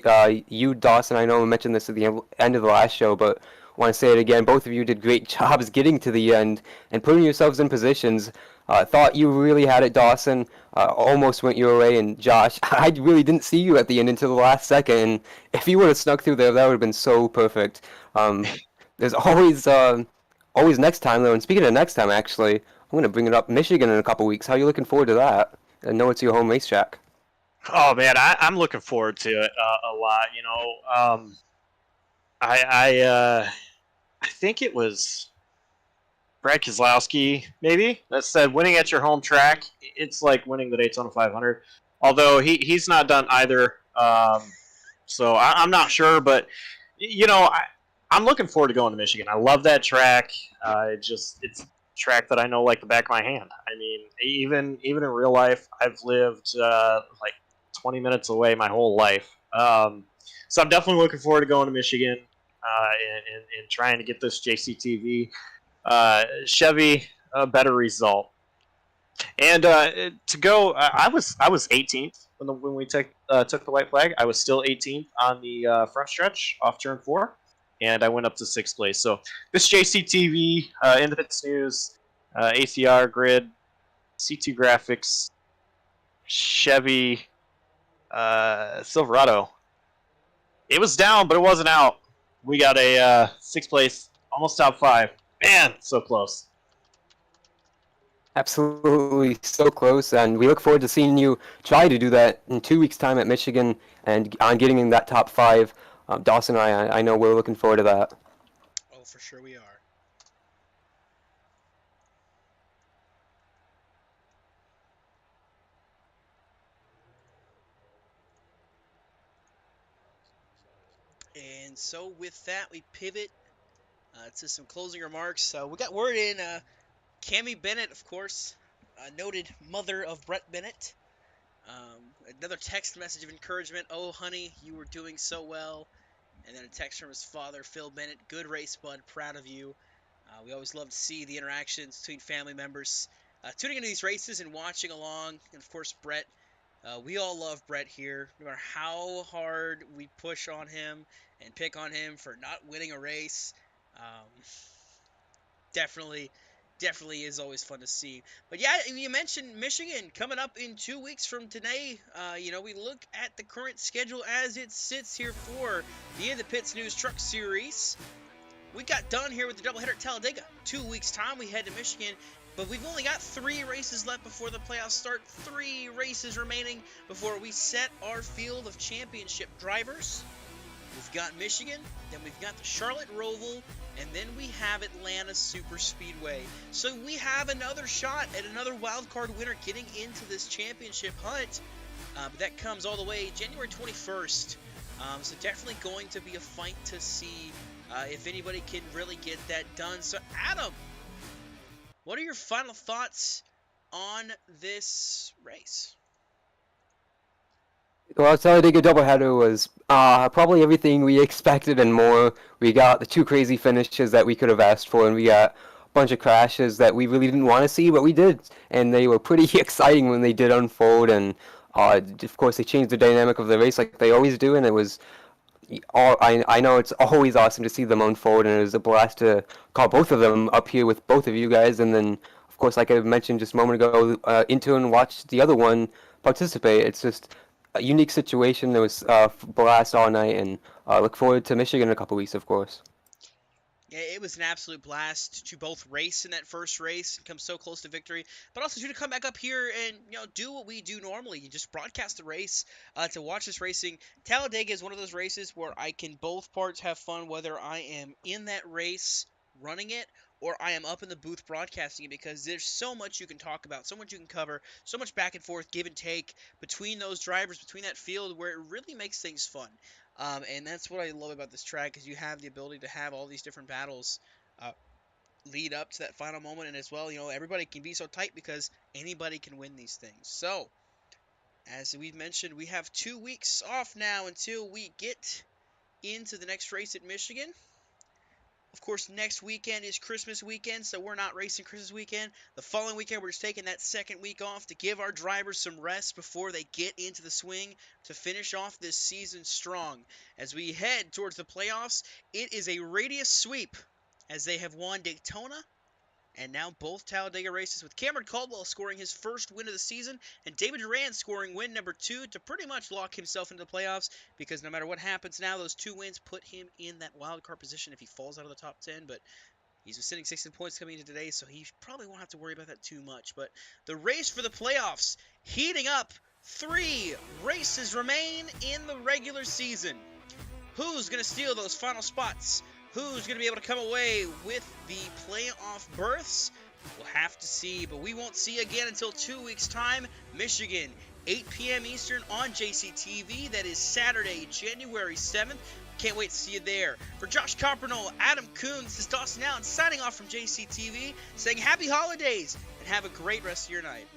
you, Dawson, I know I mentioned this at the end of the last show, but I want to say it again, both of you did great jobs getting to the end and putting yourselves in positions. Thought you really had it, Dawson, almost went your way, and Josh, I really didn't see you at the end until the last second, and if you would have snuck through there, that would have been so perfect. There's always next time, though, and speaking of next time, actually, I'm going to bring it up Michigan in a couple weeks. How are you looking forward to that? I know it's your home racetrack. Oh, man, I'm looking forward to it a lot. I think it was Brad Keselowski, maybe, that said winning at your home track, it's like winning the Daytona 500. Although he's not done either, so I'm not sure. But, I'm looking forward to going to Michigan. I love that track. It's a track that I know like the back of my hand. I mean, even in real life, I've lived like 20 minutes away my whole life. So I'm definitely looking forward to going to Michigan. in trying to get this JCTV Chevy a better result. And to go, I was 18th when we took the white flag. I was still 18th on the front stretch off turn 4, and I went up to 6th place. So this JCTV, InThePitsNews, ACR grid, C2 graphics, Chevy, Silverado. It was down, but it wasn't out. We got a 6th place, almost top 5. Man, so close. Absolutely, so close, and we look forward to seeing you try to do that in 2 weeks' time at Michigan and on getting in that top 5. Dawson and I know we're looking forward to that. Oh, for sure we are. And so with that, we pivot to some closing remarks. We got word in Cammie Bennett, of course, noted mother of Brett Bennett. Another text message of encouragement. Oh, honey, you were doing so well. And then a text from his father, Phil Bennett. Good race, bud. Proud of you. We always love to see the interactions between family members. Tuning into these races and watching along. And, of course, Brett. We all love Brett here. No matter how hard we push on him and pick on him for not winning a race. Definitely is always fun to see. But yeah, you mentioned Michigan coming up in 2 weeks from today. We look at the current schedule as it sits here for the InThePitsNews Trucks Series. We got done here with the doubleheader at Talladega. 2 weeks' time, we head to Michigan. But we've only got 3 races left before the playoffs start. 3 races remaining before we set our field of championship drivers. We've got Michigan, then we've got the Charlotte Roval, and then we have Atlanta Superspeedway. So we have another shot at another wildcard winner getting into this championship hunt. But that comes all the way January 21st. So definitely going to be a fight to see if anybody can really get that done. So Adam, what are your final thoughts on this race? Well, Talladega doubleheader was probably everything we expected and more. We got the 2 crazy finishes that we could have asked for, and we got a bunch of crashes that we really didn't want to see, but we did. And they were pretty exciting when they did unfold, and of course they changed the dynamic of the race like they always do, and it was... I know it's always awesome to see them unfold, and it was a blast to call both of them up here with both of you guys, and then, of course, like I mentioned just a moment ago, intern watched the other one participate. It's just a unique situation. There was blast all night, and look forward to Michigan in a couple weeks, of course. Yeah, it was an absolute blast to both race in that first race and come so close to victory, but also to come back up here and do what we do normally. You just broadcast the race to watch this racing. Talladega is one of those races where I can both parts have fun, whether I am in that race running it or I am up in the booth broadcasting it, because there's so much you can talk about, so much you can cover, so much back and forth, give and take between those drivers, between that field, where it really makes things fun. And that's what I love about this track, is you have the ability to have all these different battles lead up to that final moment, and as well, everybody can be so tight because anybody can win these things. So, as we've mentioned, we have 2 weeks off now until we get into the next race at Michigan. Of course, next weekend is Christmas weekend, so we're not racing Christmas weekend. The following weekend, we're just taking that second week off to give our drivers some rest before they get into the swing to finish off this season strong. As we head towards the playoffs, it is a radius sweep, as they have won Daytona and now both Talladega races, with Cameron Caldwell scoring his first win of the season and David Duran scoring win number 2 to pretty much lock himself into the playoffs, because no matter what happens now, those 2 wins put him in that wild card position if he falls out of the top 10, but he's sitting 16 points coming into today, so he probably won't have to worry about that too much. But the race for the playoffs heating up. 3 races remain in the regular season. Who's going to steal those final spots? Who's going to be able to come away with the playoff berths? We'll have to see, but we won't see again until 2 weeks' time. Michigan, 8 p.m. Eastern on JCTV. That is Saturday, January 7th. Can't wait to see you there. For Josh Coppernoll, Adam Coons, this is Dawson Allen signing off from JCTV, saying happy holidays and have a great rest of your night.